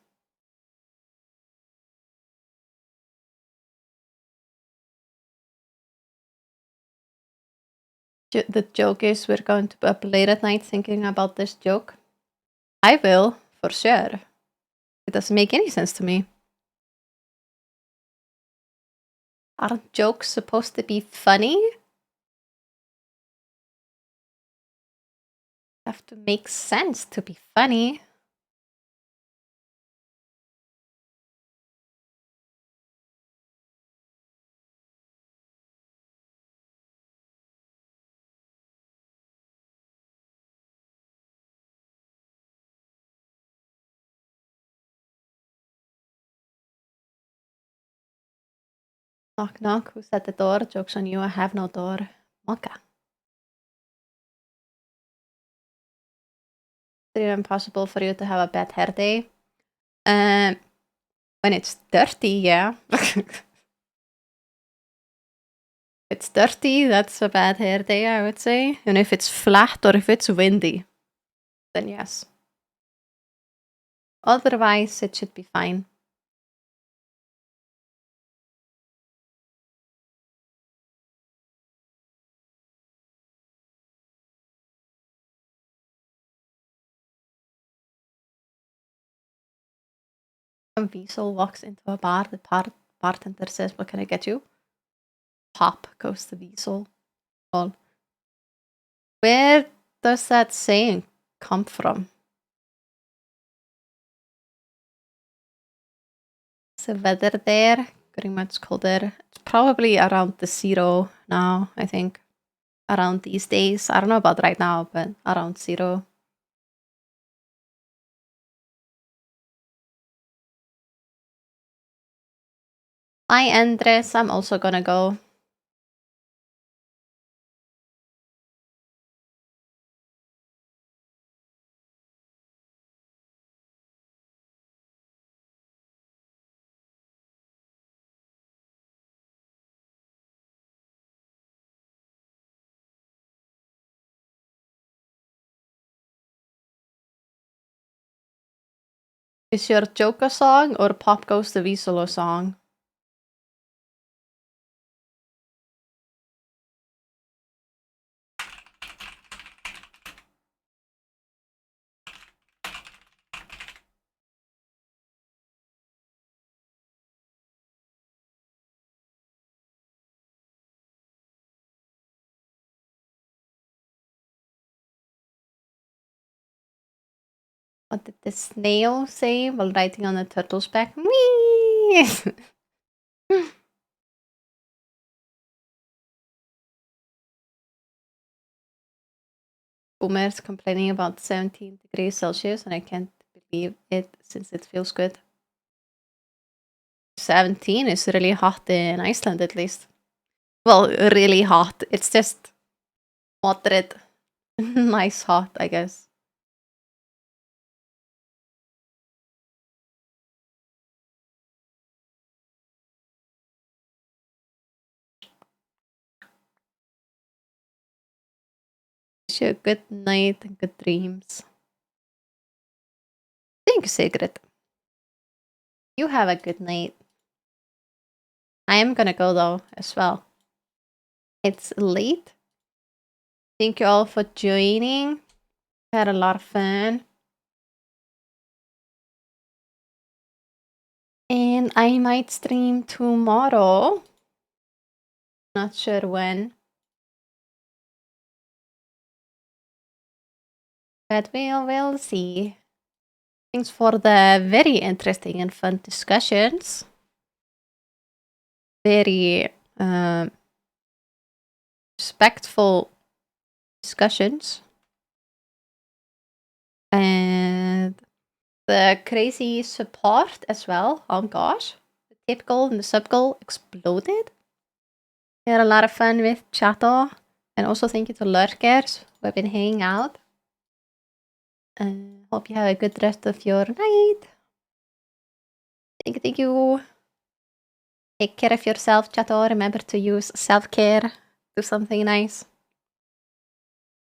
The joke is we're going to be up late at night thinking about this joke. I will, for sure. It doesn't make any sense to me. Aren't jokes supposed to be funny? Have to make sense to be funny. Knock knock, who's at the door? Joke's on you, I have no door. Monka. Is it impossible for you to have a bad hair day? When it's dirty, yeah. It's dirty, that's a bad hair day, I would say. And if it's flat or if it's windy, then yes. Otherwise, it should be fine. A Weasel walks into a bar. The bartender says, "What can I get you?" Pop goes the Weasel. Lol. Where does that saying come from? Is the weather there? Pretty much colder. It's probably around the 0 now, I think. Around these days. I don't know about right now, but around 0. Hi, Andres. I'm also gonna go. Is your Joker song or Pop Goes the Weasel a song? What did the snail say while riding on the turtle's back? Whee! Boomer's complaining about 17 degrees Celsius, and I can't believe it since it feels good. 17 is really hot in Iceland, at least. Well, really hot. It's just moderate, nice hot, I guess. Wish you a good night and good dreams. Thank you, Sigrid. You have a good night. I am gonna go though, as well. It's late. Thank you all for joining. Had a lot of fun. And I might stream tomorrow. Not sure when. But we'll see. Thanks for the very interesting and fun discussions. Very respectful discussions. And the crazy support as well. Oh gosh. The tip goal and the sub goal exploded. We had a lot of fun with Chato. And also thank you to lurkers who have been hanging out. Hope you have a good rest of your night. Thank you. Take care of yourself, Chato. Remember to use self-care. Do something nice.